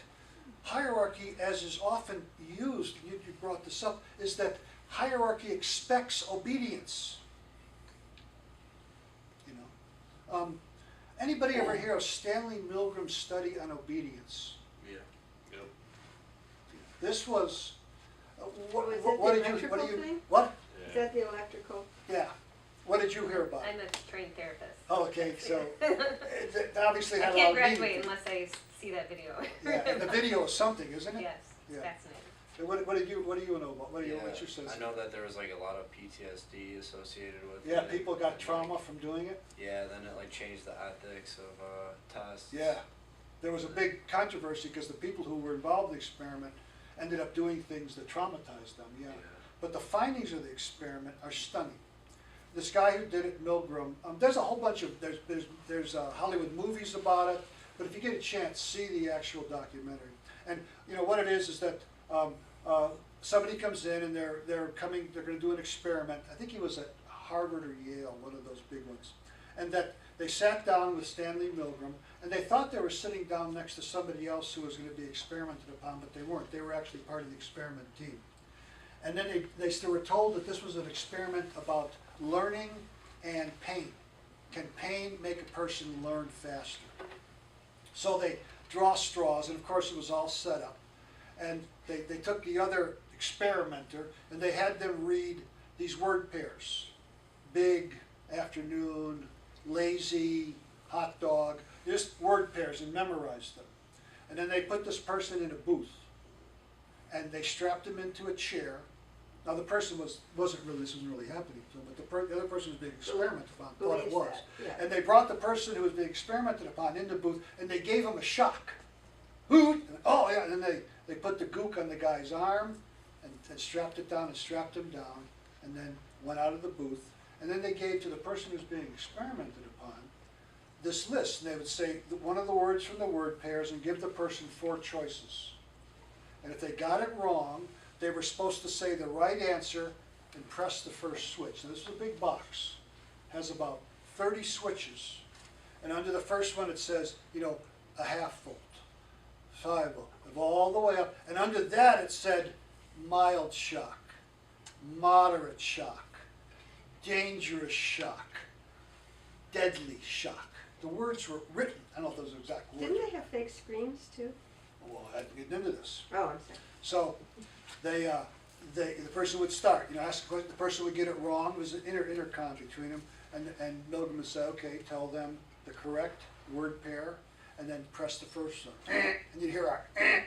hierarchy, as is often used, you brought this up, is that hierarchy expects obedience. Anybody ever hear of Stanley Milgram's study on obedience? Yeah. Yep. This was, What is that the electrical? Yeah. What did you hear about? I'm a trained therapist. Oh, okay, so it obviously I had a lot can't of meaning. graduate unless I see that video. Yeah, and the video is something, isn't it? Yes, it's Yeah. fascinating. So what do you know about? What's your sense? I know that there was like a lot of PTSD associated with it. Yeah, people got and, trauma like, from doing it. Yeah, then it like changed the ethics of tests. Yeah, there was a big controversy because the people who were involved in the experiment ended up doing things that traumatized them. Yeah, but the findings of the experiment are stunning. This guy who did it, Milgram, there's a whole bunch of there's Hollywood movies about it. But if you get a chance, see the actual documentary. And what it is that somebody comes in and they're going to do an experiment. I think he was at Harvard or Yale, one of those big ones. And that they sat down with Stanley Milgram, and they thought they were sitting down next to somebody else who was going to be experimented upon, but they weren't. They were actually part of the experiment team. And then they were told that this was an experiment about learning and pain. Can pain make a person learn faster? So they draw straws, and of course it was all set up. And they took the other experimenter, and they had them read these word pairs. Big, afternoon, lazy, hot dog, just word pairs, and memorized them. And then they put this person in a booth, and they strapped him into a chair. Now the person this wasn't really happening to him, but the other person was being experimented upon, thought it was. Yeah. And they brought the person who was being experimented upon in the booth, and they gave him a shock. Hoot! Oh yeah, and then they put the gook on the guy's arm, and strapped it down and strapped him down, and then went out of the booth. And then they gave to the person who was being experimented upon this list, and they would say one of the words from the word pairs and give the person 4 choices. And if they got it wrong, they were supposed to say the right answer and press the first switch. Now this is a big box, has about 30 switches, and under the first one it says, a half volt, 5 volt, all the way up, and under that it said mild shock, moderate shock, dangerous shock, deadly shock. The words were written, I don't know if those are exact words. Didn't they have fake screams too? Well, I had to get into this. Oh, I'm sorry. So the person would start, ask a question, the person would get it wrong. It was an intercom between them, and Milgram would say, okay, tell them the correct word pair, and then press the first one, and you'd hear a.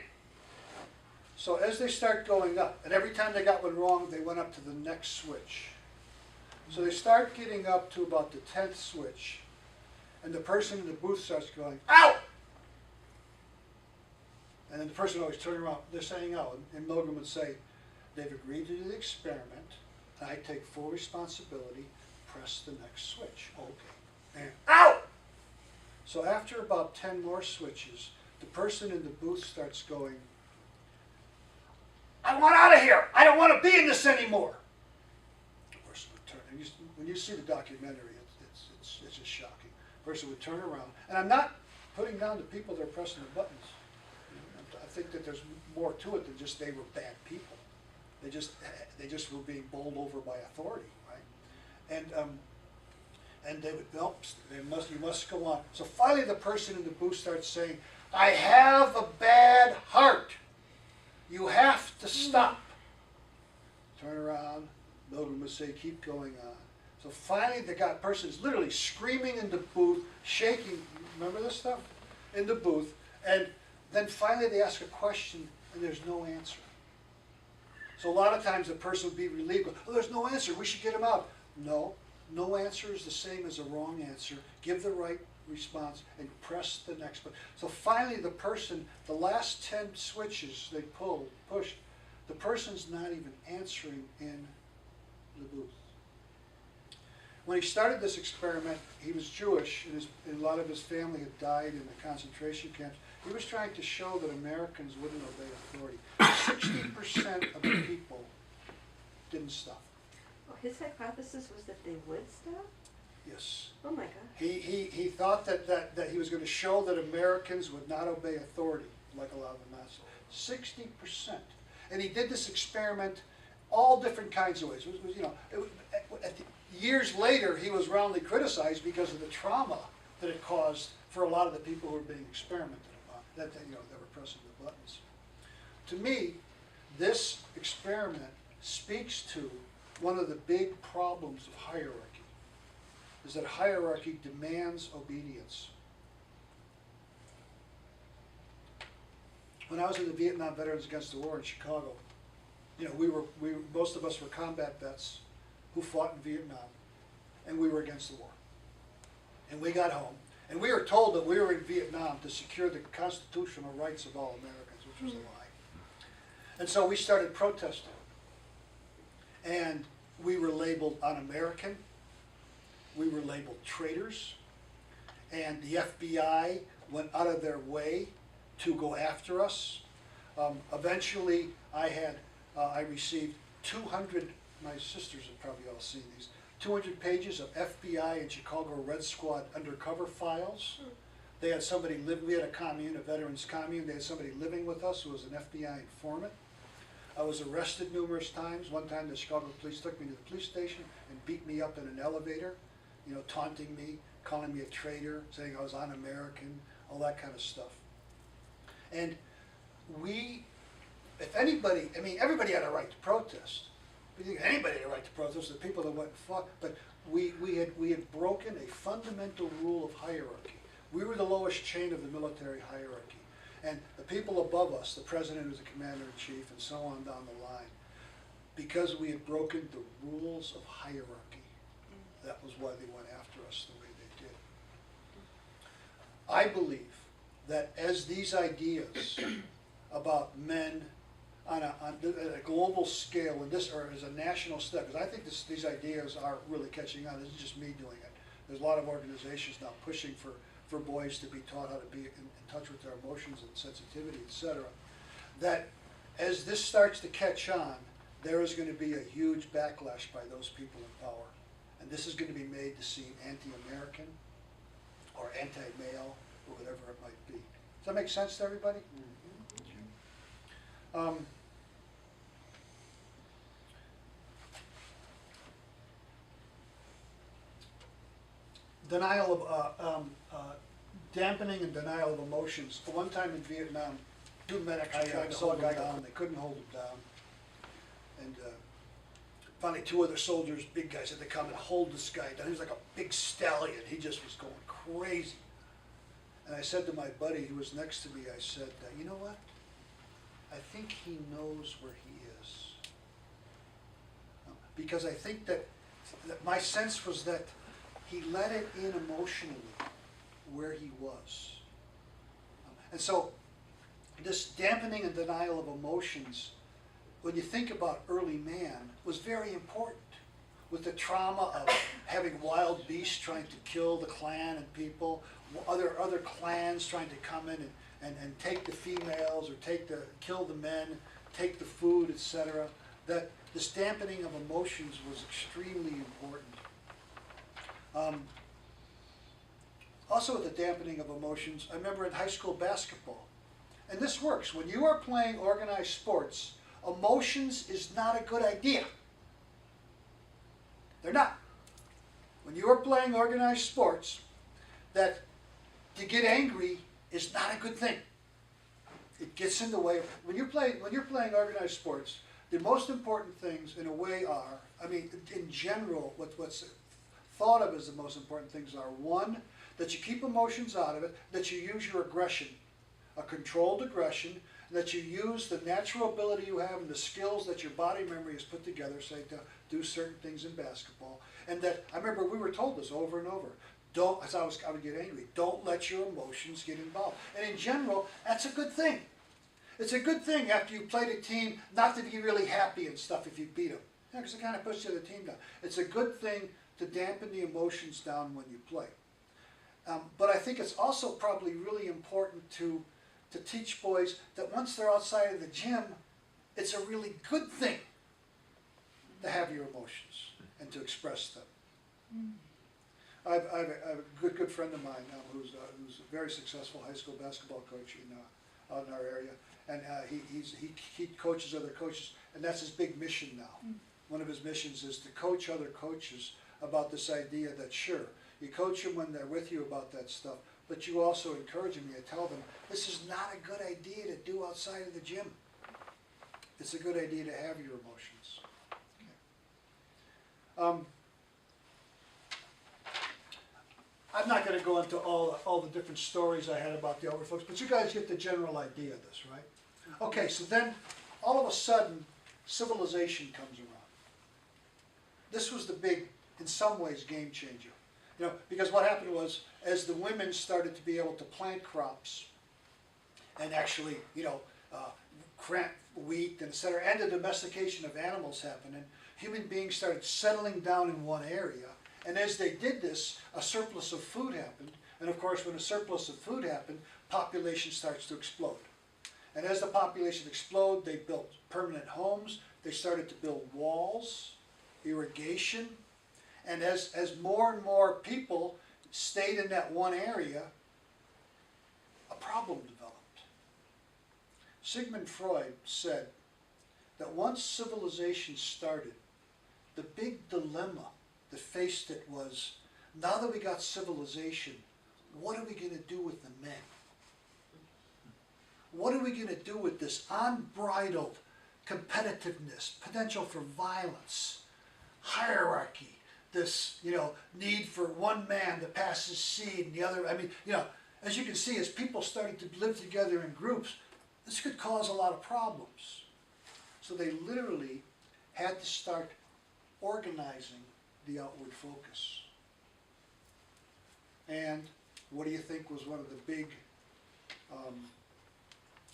So as they start going up, and every time they got one wrong, they went up to the next switch. So they start getting up to about the 10th switch, and the person in the booth starts going, "Ow!" And then the person would always turn around, they're saying "ow," and Milgram would say, "They've agreed to do the experiment, and I take full responsibility, press the next switch." Okay. And "ow!" So after about 10 more switches, the person in the booth starts going, "I want out of here! I don't want to be in this anymore!" The person would turn, and when you see the documentary, it's just shocking. The person would turn around, and I'm not putting down the people that are pressing the buttons. I think that there's more to it than just they were bad people. They just were being bowled over by authority, right? And they would, nope, you must go on. So finally the person in the booth starts saying, "I have a bad heart. You have to stop." Turn around, Milgram would say, "Keep going on." So finally the person is literally screaming in the booth, shaking, remember this stuff? In the booth, and then finally they ask a question and there's no answer. So a lot of times the person would be relieved, "Oh, there's no answer, we should get him out." No answer is the same as a wrong answer. Give the right response and press the next button. So finally the person, the last 10 switches they pushed, the person's not even answering in the booth. When he started this experiment, he was Jewish, and a lot of his family had died in the concentration camps. He was trying to show that Americans wouldn't obey authority. 60% of the people didn't stop. Oh, his hypothesis was that they would stop? Yes. Oh my God. He thought that he was going to show that Americans would not obey authority, like a lot of the Nazis. 60%. And he did this experiment all different kinds of ways. Years later, he was roundly criticized because of the trauma that it caused for a lot of the people who were being experimented upon, that were pressing the buttons. To me, this experiment speaks to one of the big problems of hierarchy, is that hierarchy demands obedience. When I was in the Vietnam Veterans Against the War in Chicago, most of us were combat vets who fought in Vietnam, and we were against the war. And we got home, and we were told that we were in Vietnam to secure the constitutional rights of all Americans, which was a lie. And so we started protesting. And we were labeled un-American, we were labeled traitors, and the FBI went out of their way to go after us. Eventually, I received 200, my sisters have probably all seen these, 200 pages of FBI and Chicago Red Squad undercover files. They had somebody we had a commune, a veterans commune, they had somebody living with us who was an FBI informant. I was arrested numerous times. One time the Chicago police took me to the police station and beat me up in an elevator, taunting me, calling me a traitor, saying I was un-American, all that kind of stuff. And if anybody, everybody had a right to protest. We think anybody had a right to protest, the people that went and fought, but we had broken a fundamental rule of hierarchy. We were the lowest chain of the military hierarchy. And the people above us, the president was the commander-in-chief, and so on down the line, because we had broken the rules of hierarchy, that was why they went after us the way they did. I believe that as these ideas about men on a global scale, or as a national step, because I think these ideas are really catching on. This is just me doing it. There's a lot of organizations now pushing for boys to be taught how to be in touch with their emotions and sensitivity, etc. That as this starts to catch on, there is going to be a huge backlash by those people in power. And this is going to be made to seem anti-American or anti-male or whatever it might be. Does that make sense to everybody? denial of, dampening and denial of emotions. One time in Vietnam, two men actually tried to hold him down, they couldn't hold him down. And finally two other soldiers, big guys, had to come and hold this guy down. He was like a big stallion, he just was going crazy. And I said to my buddy who was next to me, I said, you know what? I think he knows where he is. Because I think that my sense was that he let it in emotionally where he was. And so this dampening and denial of emotions, when you think about early man, was very important. With the trauma of having wild beasts trying to kill the clan and people, other clans trying to come in and take the females or kill the men, take the food, etc. That this dampening of emotions was extremely important. Also with the dampening of emotions, I remember in high school basketball, and this works, when you are playing organized sports, emotions is not a good idea. They're not. When you are playing organized sports, that to get angry is not a good thing. It gets in the way of, when you're playing organized sports, the most important things in a way are, I mean, in general, what's thought of as the most important things are, one, that you keep emotions out of it, that you use your aggression, a controlled aggression, and that you use the natural ability you have and the skills that your body memory has put together, say, to do certain things in basketball. And that, I remember we were told this over and over, as I would get angry, don't let your emotions get involved. And in general, that's a good thing. It's a good thing after you played a team not to be really happy and stuff if you beat them. Because it kind of pushes the team down. It's a good thing to dampen the emotions down when you play. But I think it's also probably really important to teach boys that once they're outside of the gym, it's a really good thing to have your emotions and to express them. I have a good friend of mine who's a very successful high school basketball coach out in our area, and he coaches other coaches, and that's his big mission now. One of his missions is to coach other coaches about this idea that sure, you coach them when they're with you about that stuff, but you also encourage them, you tell them, this is not a good idea to do outside of the gym. It's a good idea to have your emotions. Okay. I'm not going to go into all the different stories I had about the older folks, but you guys get the general idea of this, right? Okay, so then all of a sudden, civilization comes around. This was the big, in some ways, game changer. You know, because what happened was, as the women started to be able to plant crops and actually, cramp wheat and et cetera, and the domestication of animals happened, human beings started settling down in one area. And as they did this, a surplus of food happened. And of course, when a surplus of food happened, population starts to explode. And as the population exploded, they built permanent homes. They started to build walls, irrigation. And as more and more people stayed in that one area, a problem developed. Sigmund Freud said that once civilization started, the big dilemma that faced it was, now that we got civilization, what are we going to do with the men? What are we going to do with this unbridled competitiveness, potential for violence, hierarchy, this, need for one man to pass his seed and the other, as you can see, as people started to live together in groups, this could cause a lot of problems. So they literally had to start organizing the outward focus. And what do you think was one of the big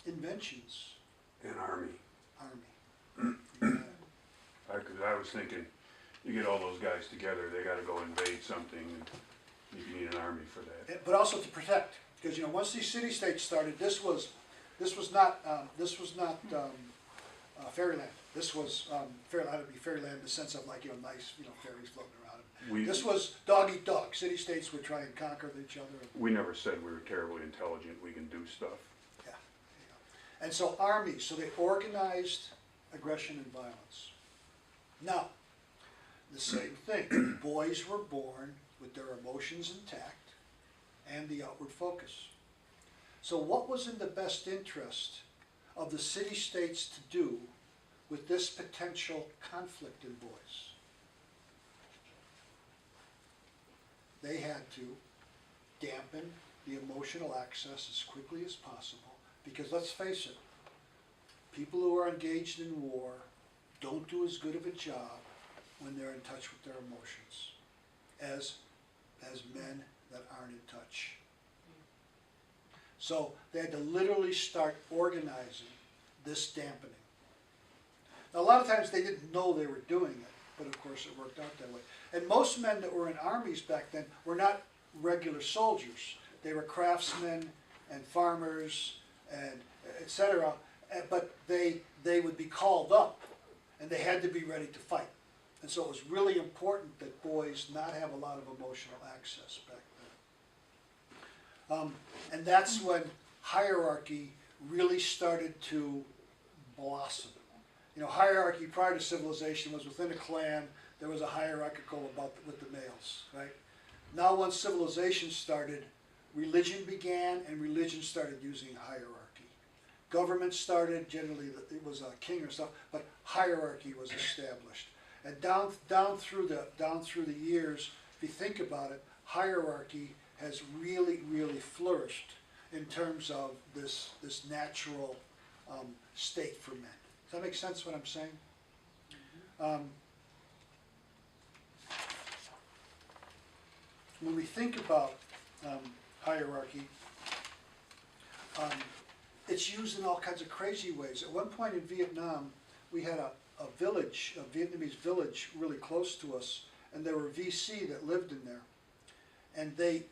inventions? An army. Army. I was thinking, you get all those guys together, they got to go invade something, and you need an army for that. But also to protect, because once these city-states started, this was not fairyland. This was fairyland would be fairyland in the sense of like nice fairies floating around. This was dog eat dog. City-states would try and conquer each other. We never said we were terribly intelligent. We can do stuff. Yeah. And so armies. So they organized aggression and violence. Now, the same thing. Boys were born with their emotions intact and the outward focus. So what was in the best interest of the city-states to do with this potential conflict in boys? They had to dampen the emotional access as quickly as possible, because let's face it, people who are engaged in war don't do as good of a job when they're in touch with their emotions as men that aren't in touch. So they had to literally start organizing this dampening. Now, a lot of times they didn't know they were doing it, but of course it worked out that way. And most men that were in armies back then were not regular soldiers. They were craftsmen and farmers and etc. But they would be called up and they had to be ready to fight. And so it was really important that boys not have a lot of emotional access back then. And that's when hierarchy really started to blossom. You know, hierarchy prior to civilization was within a clan. There was a hierarchical with the males, right? Now, once civilization started, religion began, and religion started using hierarchy. Government started. Generally, it was a king or stuff, but hierarchy was established. And down through the years, if you think about it, hierarchy has really, really flourished in terms of this natural state for men. Does that make sense what I'm saying? When we think about hierarchy, it's used in all kinds of crazy ways. At one point in Vietnam, we had a Vietnamese village really close to us, and there were VC that lived in there. And they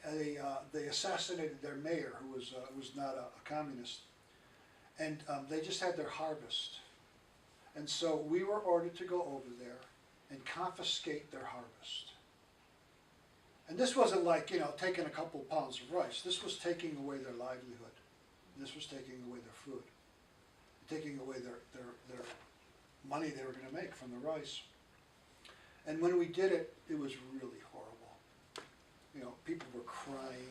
assassinated their mayor, who was not a communist. And they just had their harvest. And so we were ordered to go over there and confiscate their harvest. And this wasn't like, you know, taking a couple of pounds of rice. This was taking away their livelihood. This was taking away their food. Taking away their money they were going to make from the rice. And when we did it, it was really horrible. You know, people were crying.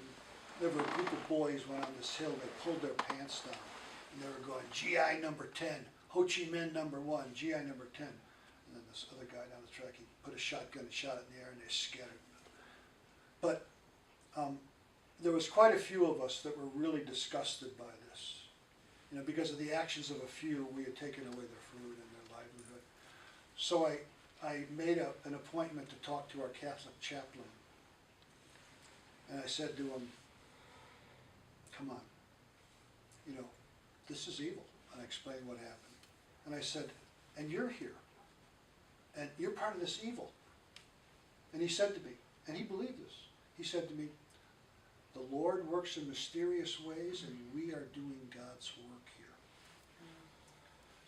There were a group of boys went on this hill, they pulled their pants down. And they were going, GI number 10, Ho Chi Minh number 1, GI number 10. And then this other guy down the track, he put a shotgun and shot it in the air and they scattered. But there was quite a few of us that were really disgusted by this. You know, because of the actions of a few, we had taken away their food and their livelihood. So I made an appointment to talk to our Catholic chaplain. And I said to him, come on, you know, this is evil. And I explained what happened. And I said, and you're here. And you're part of this evil. And he said to me, and he believed this, he said to me, the Lord works in mysterious ways and we are doing God's work here.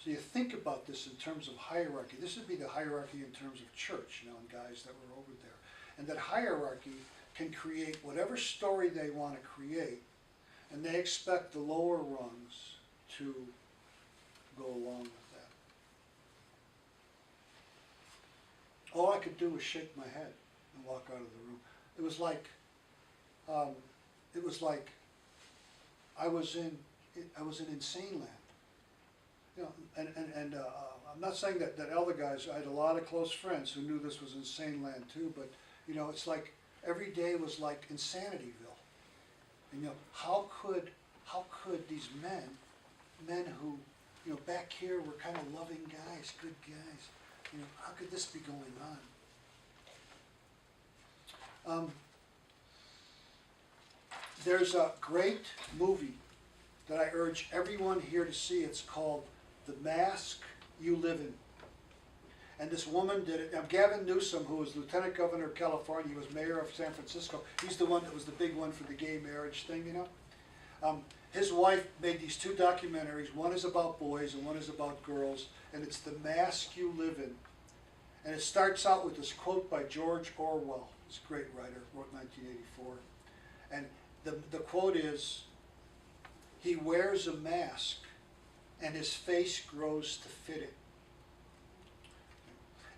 So you think about this in terms of hierarchy. This would be the hierarchy in terms of church, you know, and guys that were over there. And that hierarchy can create whatever story they want to create, and they expect the lower rungs to go along with that. All I could do was shake my head and walk out of the room. It was like I was in insane land. You know, and I'm not saying that other guys. I had a lot of close friends who knew this was insane land too. But you know, it's like every day was like Insanityville. And you know, how could these men who, you know, back here were kind of loving guys, good guys, you know, how could this be going on? There's a great movie that I urge everyone here to see. It's called The Mask You Live In. And this woman did it. Now, Gavin Newsom, who was Lieutenant Governor of California, he was mayor of San Francisco. He's the one that was the big one for the gay marriage thing, you know. His wife made these two documentaries. One is about boys and one is about girls. And it's The Mask You Live In. And it starts out with this quote by George Orwell. He's a great writer, wrote 1984. And the quote is, he wears a mask and his face grows to fit it.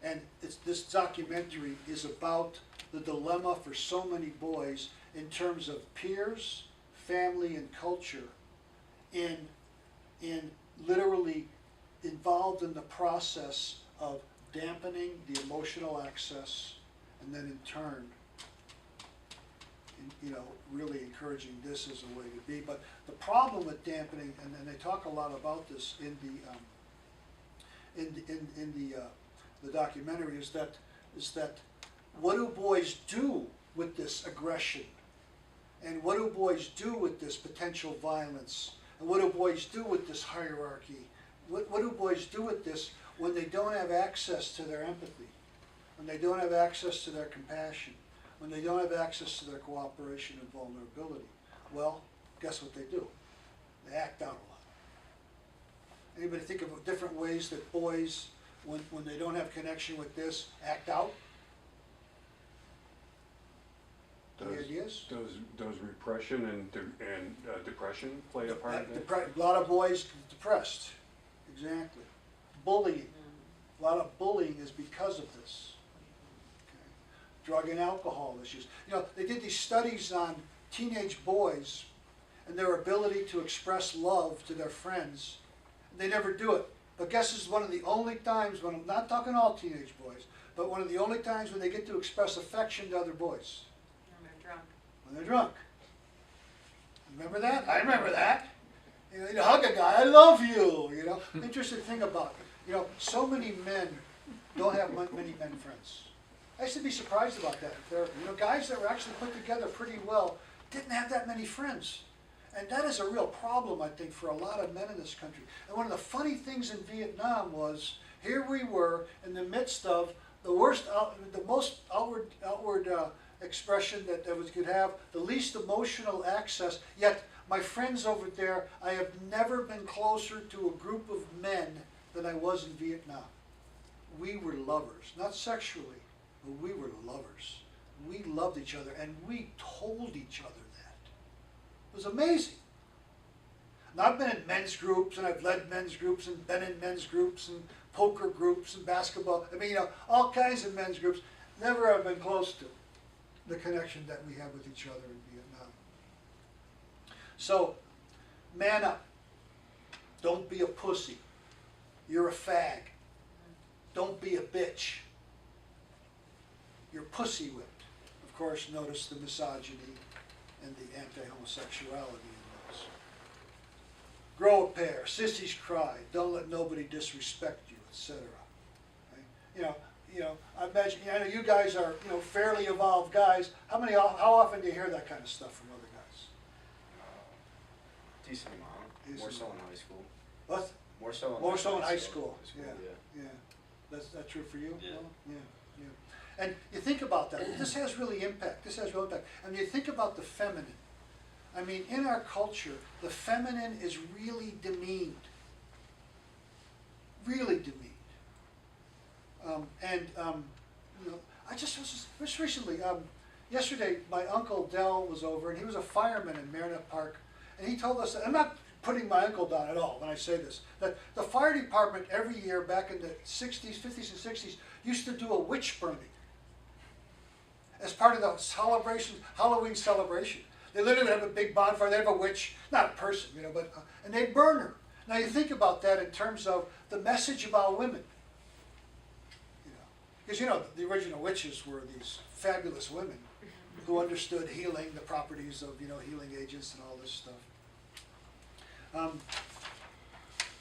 And this documentary is about the dilemma for so many boys in terms of peers, family, and culture in literally involved in the process of dampening the emotional access, and then in turn, really encouraging this as a way to be. But the problem with dampening, and they talk a lot about this in the documentary, is that what do boys do with this aggression, and what do boys do with this potential violence, and what do boys do with this hierarchy? What do boys do with this when they don't have access to their empathy, when they don't have access to their compassion, when they don't have access to their cooperation and vulnerability? Well, guess what they do? They act out a lot. Anybody think of different ways that boys, when they don't have connection with this, act out? Any ideas? Does repression and depression play a part in that? A lot of boys depressed, exactly. Bullying, a lot of bullying is because of this. Okay. Drug and alcohol issues. They did these studies on teenage boys and their ability to express love to their friends. They never do it. But guess this is one of the only times, when I'm not talking all teenage boys, but one of the only times when they get to express affection to other boys. When they're drunk. When they're drunk. Remember that? I remember that. You hug a guy, I love you. Interesting thing about it. So many men don't have many men friends. I used to be surprised about that. There, guys that were actually put together pretty well didn't have that many friends. And that is a real problem, I think, for a lot of men in this country. And one of the funny things in Vietnam was, here we were in the midst of the most outward expression that we could have, the least emotional access, yet my friends over there, I have never been closer to a group of men than I was in Vietnam. We were lovers, not sexually, but we were lovers. We loved each other, and we told each other that. It was amazing. And I've been in men's groups, and I've led men's groups, and been in men's groups, and poker groups, and basketball. All kinds of men's groups. Never have been close to the connection that we have with each other in Vietnam. So, man up. Don't be a pussy. You're a fag. Don't be a bitch. You're pussy whipped. Of course, notice the misogyny and the anti-homosexuality in those. Grow a pair. Sissies cry. Don't let nobody disrespect you, etc. Right? I imagine. I know you guys are fairly evolved guys. How often do you hear that kind of stuff from other guys? Decent amount. More so in high school. What? More so in high school. Yeah. That's true for you? Yeah. Yeah. And you think about that. This has really impact. This has real impact. And you think about the feminine. In our culture, the feminine is really demeaned. Really demeaned. I just recently, yesterday, my uncle Dell was over, and he was a fireman in Marinette Park, and he told us that, I'm not putting my uncle down at all when I say this, that the fire department every year back in the 60s, 50s, and 60s used to do a witch burning as part of the Halloween celebration. They literally have a big bonfire. They have a witch, not a person, but and they burn her. Now you think about that in terms of the message about women. Because the original witches were these fabulous women who understood healing, the properties of healing agents and all this stuff.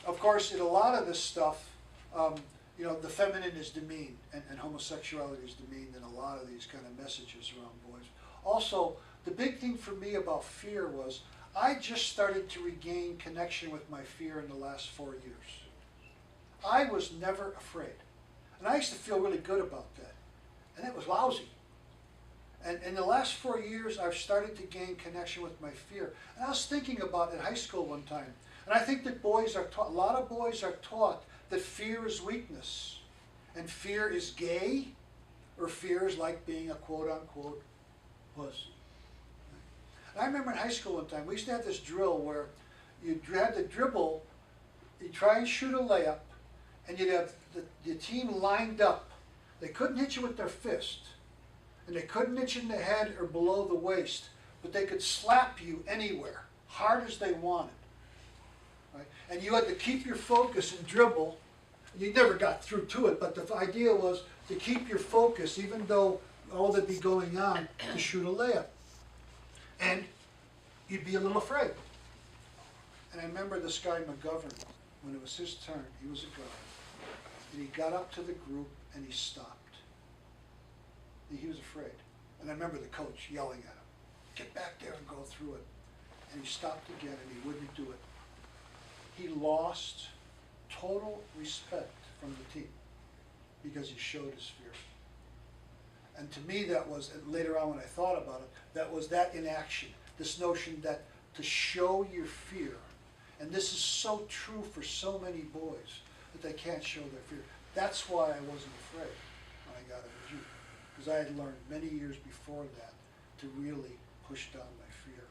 Of course, in a lot of this stuff, the feminine is demeaned, and homosexuality is demeaned in a lot of these kind of messages around boys. Also, the big thing for me about fear was I just started to regain connection with my fear in the last 4 years. I was never afraid. And I used to feel really good about that. And it was lousy. And in the last 4 years, I've started to gain connection with my fear. And I was thinking about in high school one time, and I think that a lot of boys are taught that fear is weakness. And fear is gay, or fear is like being a quote-unquote pussy. And I remember in high school one time, we used to have this drill where you had to dribble, you try and shoot a layup, and you'd have the team lined up They couldn't hit you with their fist, and they couldn't hit you in the head or below the waist, but they could slap you anywhere, hard as they wanted. Right? And you had to keep your focus and dribble. You never got through to it, but the idea was to keep your focus, even though all that'd be going on, to shoot a layup. And you'd be a little afraid. And I remember this guy McGovern, when it was his turn, he was a guard, and he got up to the group and he stopped. He was afraid. And I remember the coach yelling at him, "Get back there and go through it." And he stopped again and he wouldn't do it. He lost total respect from the team because he showed his fear. And to me that was, and later on when I thought about it, that was that inaction, this notion that to show your fear. And this is so true for so many boys, that they can't show their fear. That's why I wasn't afraid when I got into Jew, because I had learned many years before that to really push down my fear.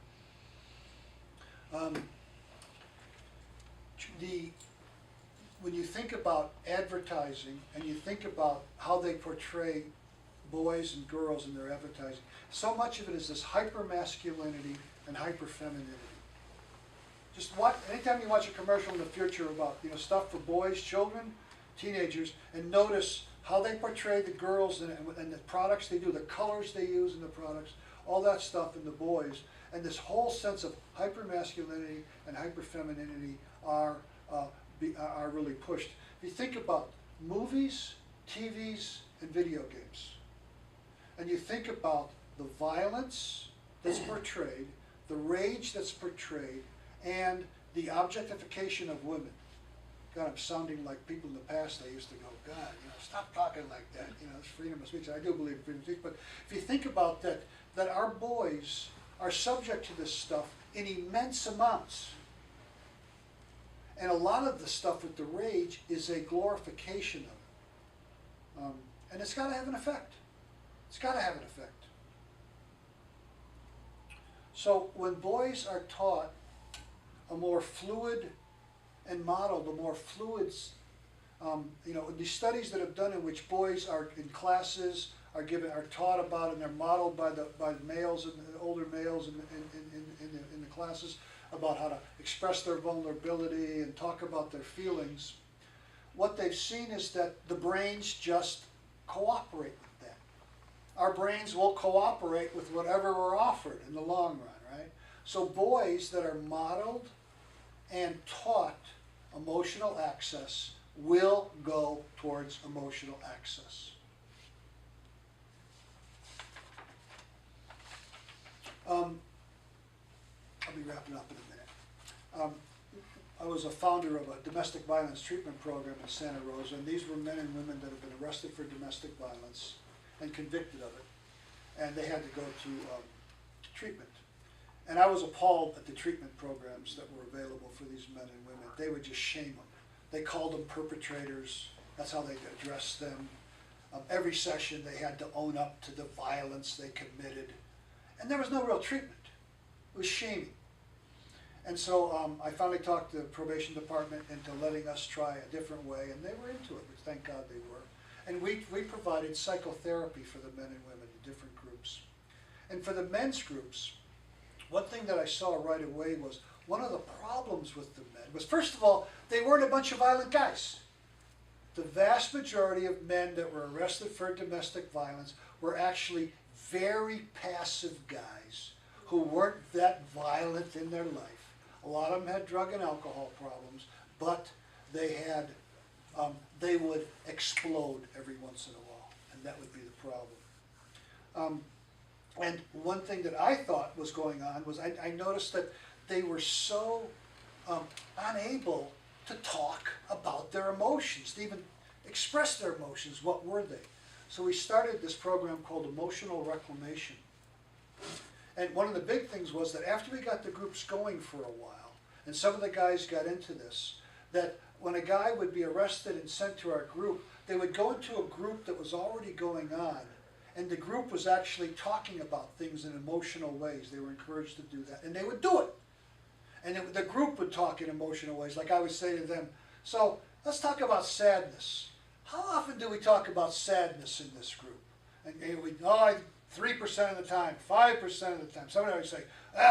When you think about advertising and you think about how they portray boys and girls in their advertising, so much of it is this hyper-masculinity and hyper-femininity. Just watch, anytime you watch a commercial in the future about stuff for boys, children, teenagers, and notice how they portray the girls and the products they do, the colors they use in the products, all that stuff in the boys, and this whole sense of hyper-masculinity and hyper-femininity are really pushed. If you think about movies, TVs, and video games, and you think about the violence that's portrayed, the rage that's portrayed, and the objectification of women. God, I'm sounding like people in the past. They used to go, God, stop talking like that. It's freedom of speech. I do believe in freedom of speech. But if you think about that our boys are subject to this stuff in immense amounts. And a lot of the stuff with the rage is a glorification of it. And it's got to have an effect. It's got to have an effect. So when boys are taught a more fluid and modeled, a more fluid, these studies that have done in which boys are in classes, are taught about, and they're modeled by the males and the older males in the classes about how to express their vulnerability and talk about their feelings. What they've seen is that the brains just cooperate with that. Our brains will cooperate with whatever we're offered in the long run, right? So boys that are modeled and taught emotional access will go towards emotional access. I'll be wrapping up in a minute. I was a founder of a domestic violence treatment program in Santa Rosa, and these were men and women that have been arrested for domestic violence and convicted of it, and they had to go to treatment. And I was appalled at the treatment programs that were available for these men and women. They would just shame them. They called them perpetrators. That's how they addressed them. Every session they had to own up to the violence they committed. And there was no real treatment. It was shaming. And so I finally talked the probation department into letting us try a different way, and they were into it, which thank God they were. And we provided psychotherapy for the men and women in different groups. And for the men's groups, one thing that I saw right away was one of the problems with the men was, first of all, they weren't a bunch of violent guys. The vast majority of men that were arrested for domestic violence were actually very passive guys who weren't that violent in their life. A lot of them had drug and alcohol problems, but they had, they would explode every once in a while, and that would be the problem. And one thing that I thought was going on was I noticed that they were so unable to talk about their emotions, to even express their emotions. What were they? So we started this program called Emotional Reclamation. And one of the big things was that after we got the groups going for a while, and some of the guys got into this, that when a guy would be arrested and sent to our group, they would go into a group that was already going on, and the group was actually talking about things in emotional ways. They were encouraged to do that, and they would do it. And the group would talk in emotional ways, like I would say to them, so let's talk about sadness. how often do we talk about sadness in this group? And we, 3% of the time, 5% of the time. Somebody would say,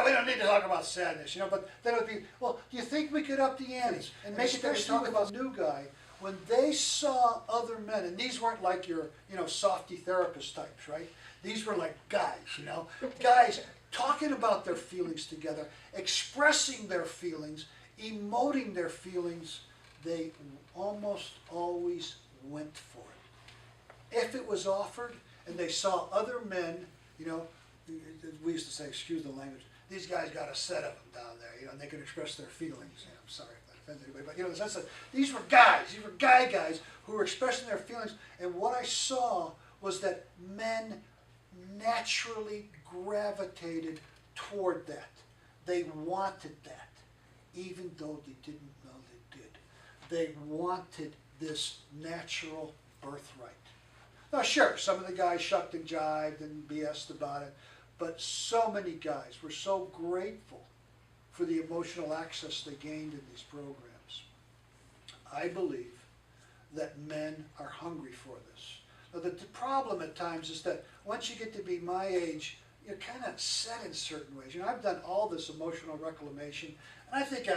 we don't need to talk about sadness, but then it would be, well, do you think we could up the ante and make it that we talk about a new guy when they saw other men, and these weren't like your, softy therapist types, right? These were like guys, guys talking about their feelings together, expressing their feelings, emoting their feelings, they almost always went for it. If it was offered and they saw other men, we used to say, excuse the language, these guys got a set of them down there, and they can express their feelings. I'm sorry if that offends anybody, but in the sense that these were guys who were expressing their feelings, and what I saw was that men naturally gravitated toward that. They wanted that, even though they didn't know they did. They wanted this natural birthright. Now sure, some of the guys shucked and jived and BS'd about it, but so many guys were so grateful for the emotional access they gained in these programs. I believe that men are hungry for this. Now the problem at times is that once you get to be my age, you're kind of set in certain ways. I've done all this emotional reclamation, and I think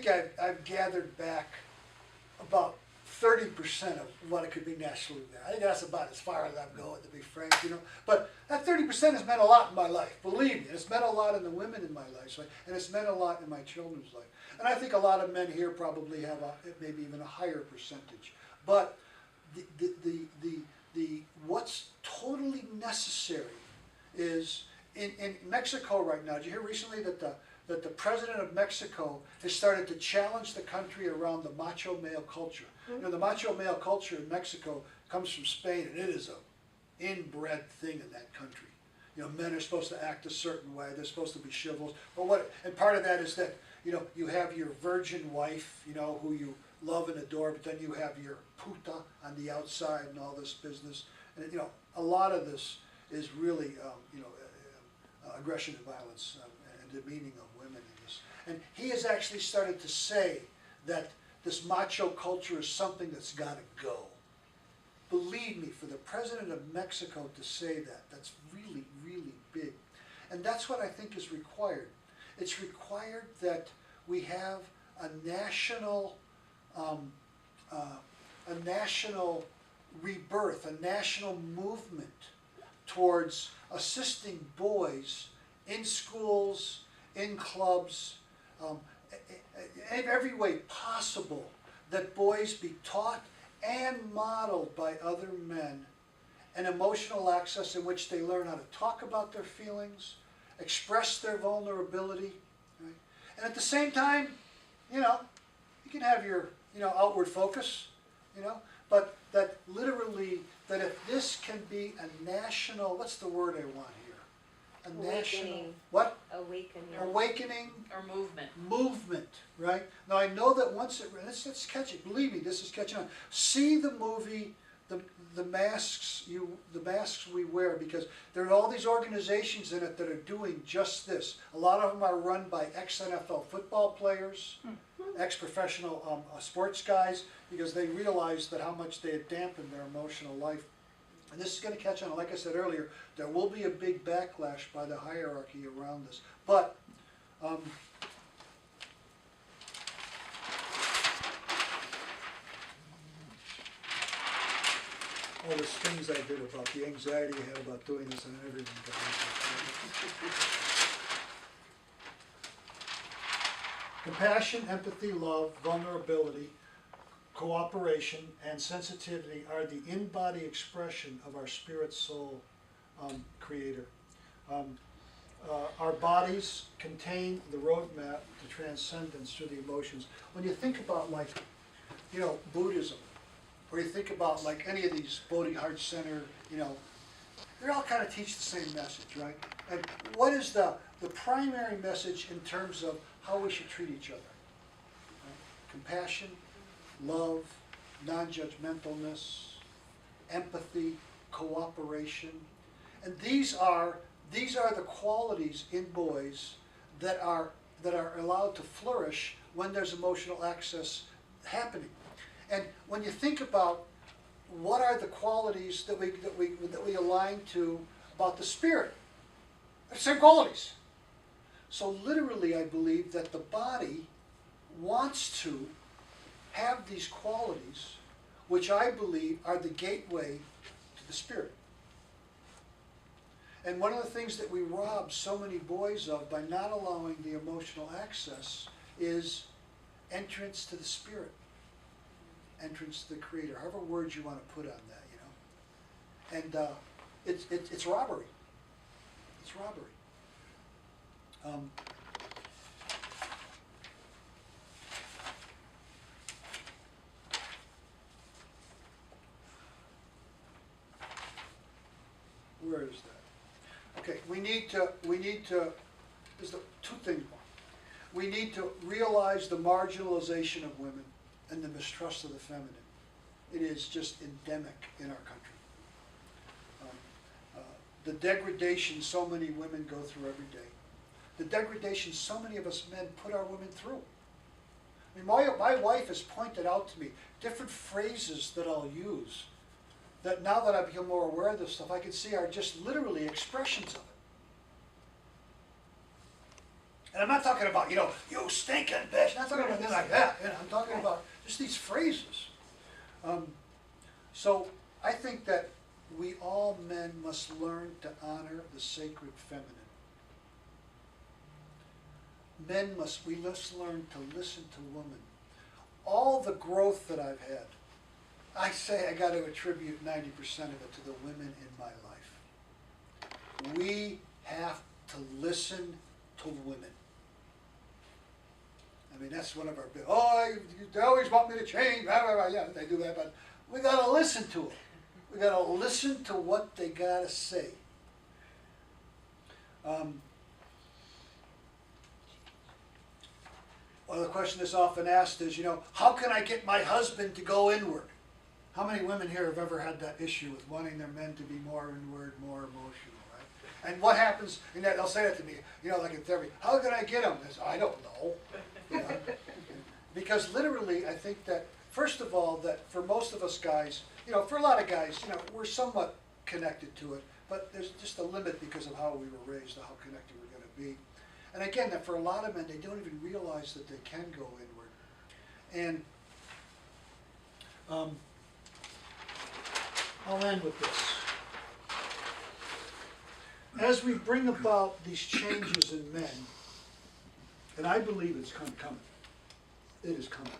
I've gathered back about 30% of what it could be naturally there. I think that's about as far as I'm going, to be frank, But that 30% has meant a lot in my life, believe me. It's meant a lot in the women in my life, and it's meant a lot in my children's life. And I think a lot of men here probably have maybe even a higher percentage. But what's totally necessary is in Mexico right now. Did you hear recently that the president of Mexico has started to challenge the country around the macho male culture? The macho male culture in Mexico comes from Spain, and it is an inbred thing in that country. Men are supposed to act a certain way. They're supposed to be chivalrous. And part of that is that you have your virgin wife, who you love and adore, but then you have your puta on the outside and all this business. And a lot of this is really aggression and violence and demeaning of women in this. And he has actually started to say that this macho culture is something that's got to go. Believe me, for the president of Mexico to say that, that's really, really big. And that's what I think is required. It's required that we have a national rebirth, a national movement towards assisting boys in schools, in clubs, in every way possible, that boys be taught and modeled by other men an emotional access in which they learn how to talk about their feelings, express their vulnerability, right? And at the same time, you can have your outward focus, but that literally, that if this can be a national, what's the word I want here? A national, Awakening. what? Awakening. Awakening. Or movement. Movement, right? Now I know that once let's catch it. Believe me, this is catching on. See the movie, the masks we wear, because there are all these organizations in it that are doing just this. A lot of them are run by ex-NFL football players, ex-professional sports guys, because they realized that how much they had dampened their emotional life. And this is going to catch on. Like I said earlier, there will be a big backlash by the hierarchy around this. But all the things I did about the anxiety I had about doing this and everything. Compassion, empathy, love, vulnerability, cooperation, and sensitivity are the in-body expression of our spirit soul creator. Our bodies contain the roadmap to transcendence through the emotions. When you think about Buddhism, or you think about any of these Bodhi Heart Center, they all kind of teach the same message, right? And what is the primary message in terms of how we should treat each other? Right? Compassion, love, non-judgmentalness, empathy, cooperation. And these are the qualities in boys that are allowed to flourish when there's emotional access happening. And when you think about what are the qualities that we align to about the spirit? They're the same qualities. So literally, I believe that the body wants to have these qualities, which I believe are the gateway to the spirit. And one of the things that we rob so many boys of by not allowing the emotional access is entrance to the spirit, entrance to the Creator, however words you want to put on that, you know. And it's robbery. It's robbery. Where is that? Okay, we need to, there's the two things more. We need to realize the marginalization of women and the mistrust of the feminine. It is just endemic in our country. The degradation so many women go through every day. The degradation so many of us men put our women through. I mean, my wife has pointed out to me different phrases that I'll use that now that I've become more aware of this stuff, I can see are just literally expressions of it. And I'm not talking about, you stinking bitch. I'm not talking about anything like that. I'm talking about just these phrases. So I think that we all men must learn to honor the sacred feminine. We must learn to listen to women. All the growth that I've had, I say I got to attribute 90% of it to the women in my life. We have to listen to women. I mean, that's one of our big, they always want me to change, blah, blah, blah. Yeah, they do that, but we got to listen to them. We got to listen to what they got to say. One of the questions that's often asked is, how can I get my husband to go inward? How many women here have ever had that issue with wanting their men to be more inward, more emotional, right? And what happens, and they'll say that to me, like in therapy, how can I get him? I say, I don't know. Because literally, I think that, first of all, that for most of us guys, for a lot of guys, we're somewhat connected to it, but there's just a limit because of how we were raised, how connected we're going to be. And again, that for a lot of men, they don't even realize that they can go inward. And I'll end with this. As we bring about these changes in men, and I believe it's coming. It is coming.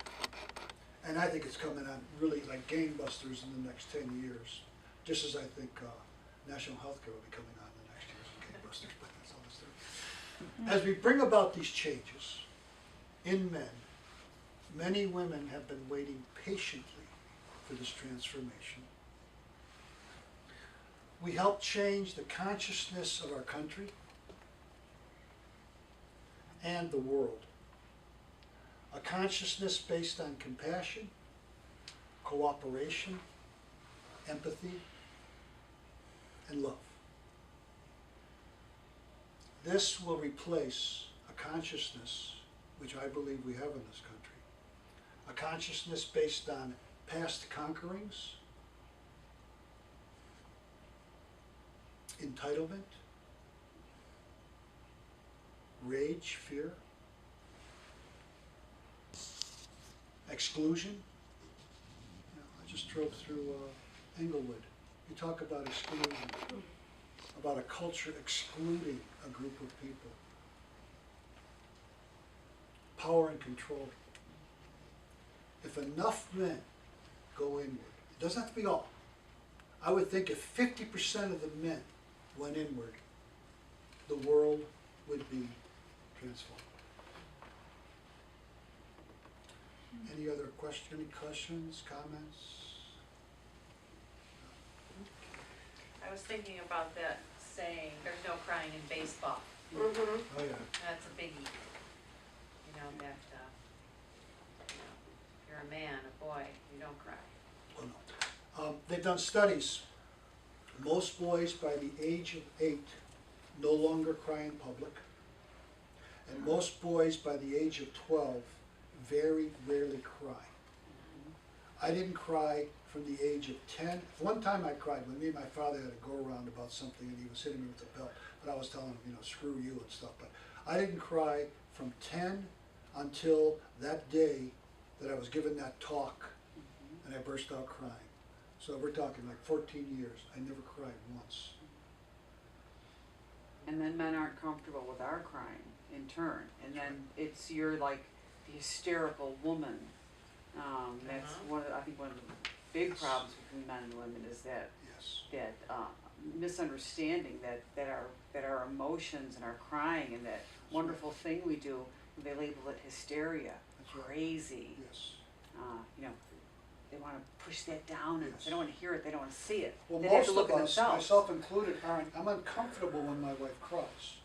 And I think it's coming on really like gangbusters in the next 10 years, just as I think national health care will be coming on in the next years as gangbusters, but that's all there. As we bring about these changes in men, many women have been waiting patiently for this transformation. We help change the consciousness of our country and the world. A consciousness based on compassion, cooperation, empathy, and love. This will replace a consciousness, which I believe we have in this country, a consciousness based on past conquerings, entitlement, rage, fear, exclusion. I just drove through Englewood. You talk about exclusion, about a culture excluding a group of people. Power and control. If enough men go inward, it doesn't have to be all. I would think if 50% of the men went inward, the world would be transformed. Any other questions, comments? I was thinking about that saying, there's no crying in baseball. Mm-hmm. Oh, yeah. That's a biggie. That, if you're a man, a boy, you don't cry. Oh, no. They've done studies. Most boys by the age of 8 no longer cry in public. And most boys by the age of 12 very rarely cry. I didn't cry from the age of 10. One time I cried when me and my father had a go-around about something and he was hitting me with a belt, but I was telling him, you know, screw you and stuff. But I didn't cry from 10 until that day that I was given that talk and I burst out crying. So we're talking like 14 years. I never cried once. And then men aren't comfortable with our crying in turn, and then it's you're like the hysterical woman. That's one of the, I think one of the big problems between men and women is that Yes. misunderstanding that our emotions and our crying and that wonderful thing we do, they label it hysteria, That's right. crazy. Yes. You know, they want to push that down, and Yes. they don't want to hear it. They don't want to see it. Well, they have most to look of at us, themselves. myself included, aren't. I'm uncomfortable when my wife cries.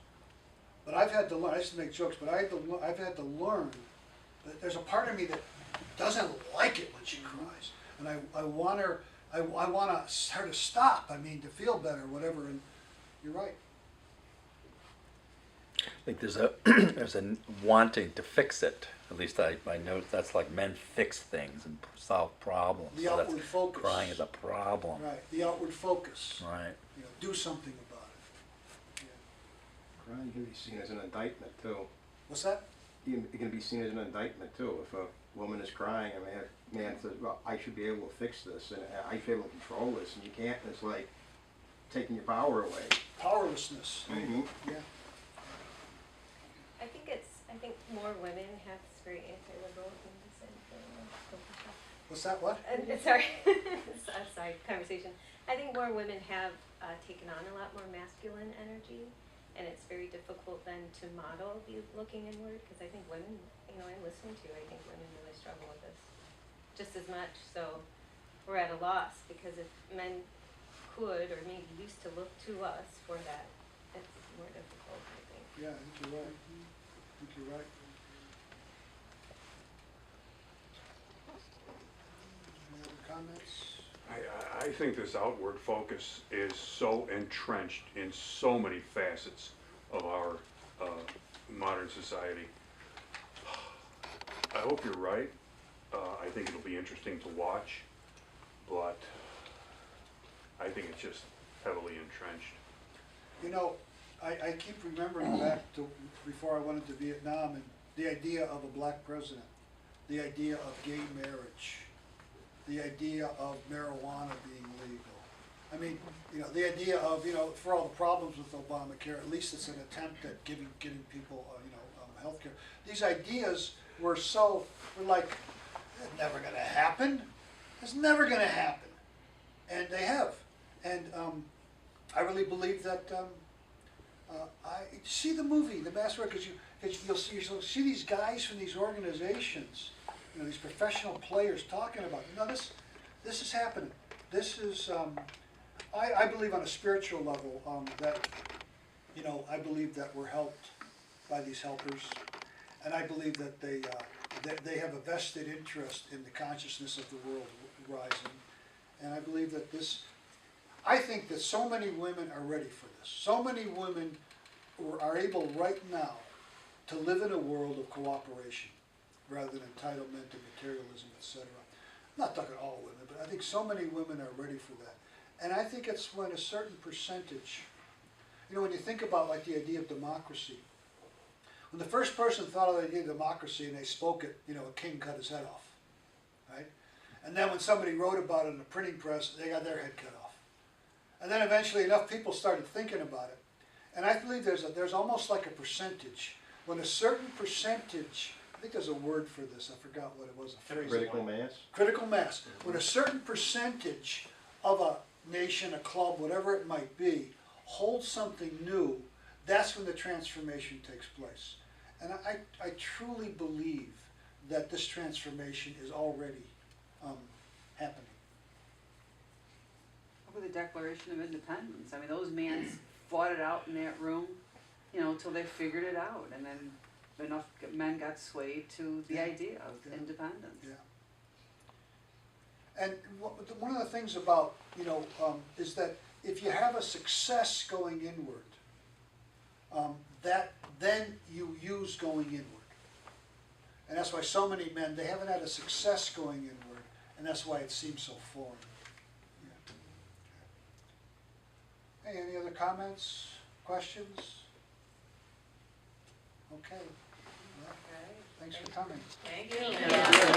But I've had to learn. I used to make jokes, but I've had to learn that there's a part of me that doesn't like it when she cries, and I want her. I want her to stop. I mean, to feel better, whatever. And you're right. I think there's a there's a wanting to fix it. At least I know that's like men fix things and solve problems. The So that's- outward focus. Crying is a problem. Right. The outward focus. Right. You know, do something about it. Yeah. Crying can be seen as an indictment too. What's that? It can be seen as an indictment too. If a woman is crying, I mean, a man says, well, I should be able to fix this and I should be able to control this, and you can't, and it's like taking your power away. Powerlessness. Mm-hmm. Yeah. I think more women have this very anti-liberal thing to say. What's that? What? Sorry, sorry, conversation. I think more women have taken on a lot more masculine energy, and it's very difficult then to model the looking inward, because I think women, you know, I listen to, I think women really struggle with this just as much. So we're at a loss, because if men could or maybe used to look to us for that, it's more difficult, I think. Yeah, I think you're right. I think you're right. Any other comments? I think this outward focus is so entrenched in so many facets of our modern society. I hope you're right. I think it'll be interesting to watch, but I think it's just heavily entrenched. You know, I keep remembering back to before I went into Vietnam and the idea of a black president, the idea of gay marriage, the idea of marijuana being legal. I mean, you know, the idea of, you know, for all the problems with Obamacare, at least it's an attempt at giving people, health care. These ideas were like, it's never going to happen. It's never going to happen. And they have. And I really believe that, I see the movie, The Master, because you'll see these guys from these organizations, you know, these professional players talking about, you know, this is happening. This is, I believe on a spiritual level that, you know, I believe that we're helped by these helpers, and I believe that they have a vested interest in the consciousness of the world rising, and I believe that I think that so many women are ready for this. So many women are able right now to live in a world of cooperation rather than entitlement and materialism, etc. I'm not talking all women, but I think so many women are ready for that. And I think it's when a certain percentage, you know, when you think about like the idea of democracy, when the first person thought of the idea of democracy and they spoke it, you know, a king cut his head off, right? And then when somebody wrote about it in the printing press, they got their head cut off. And then eventually enough people started thinking about it. And I believe there's almost like a percentage. When a certain percentage, I think there's a word for this, I forgot what it was, a phrase. Critical mass. Critical mass. When a certain percentage of a nation, a club, whatever it might be, holds something new, that's when the transformation takes place. And I truly believe that this transformation is already happening. Look at the Declaration of Independence. I mean, those men fought it out in that room, you know, till they figured it out, and then enough men got swayed to the idea of independence. Yeah. And one of the things about, you know, is that if you have a success going inward, that then you use going inward. And that's why so many men, they haven't had a success going inward, And that's why it seems so foreign. Yeah. Hey, any other comments, questions? Okay. Well, Okay. thanks for coming. Thank you. Thank you.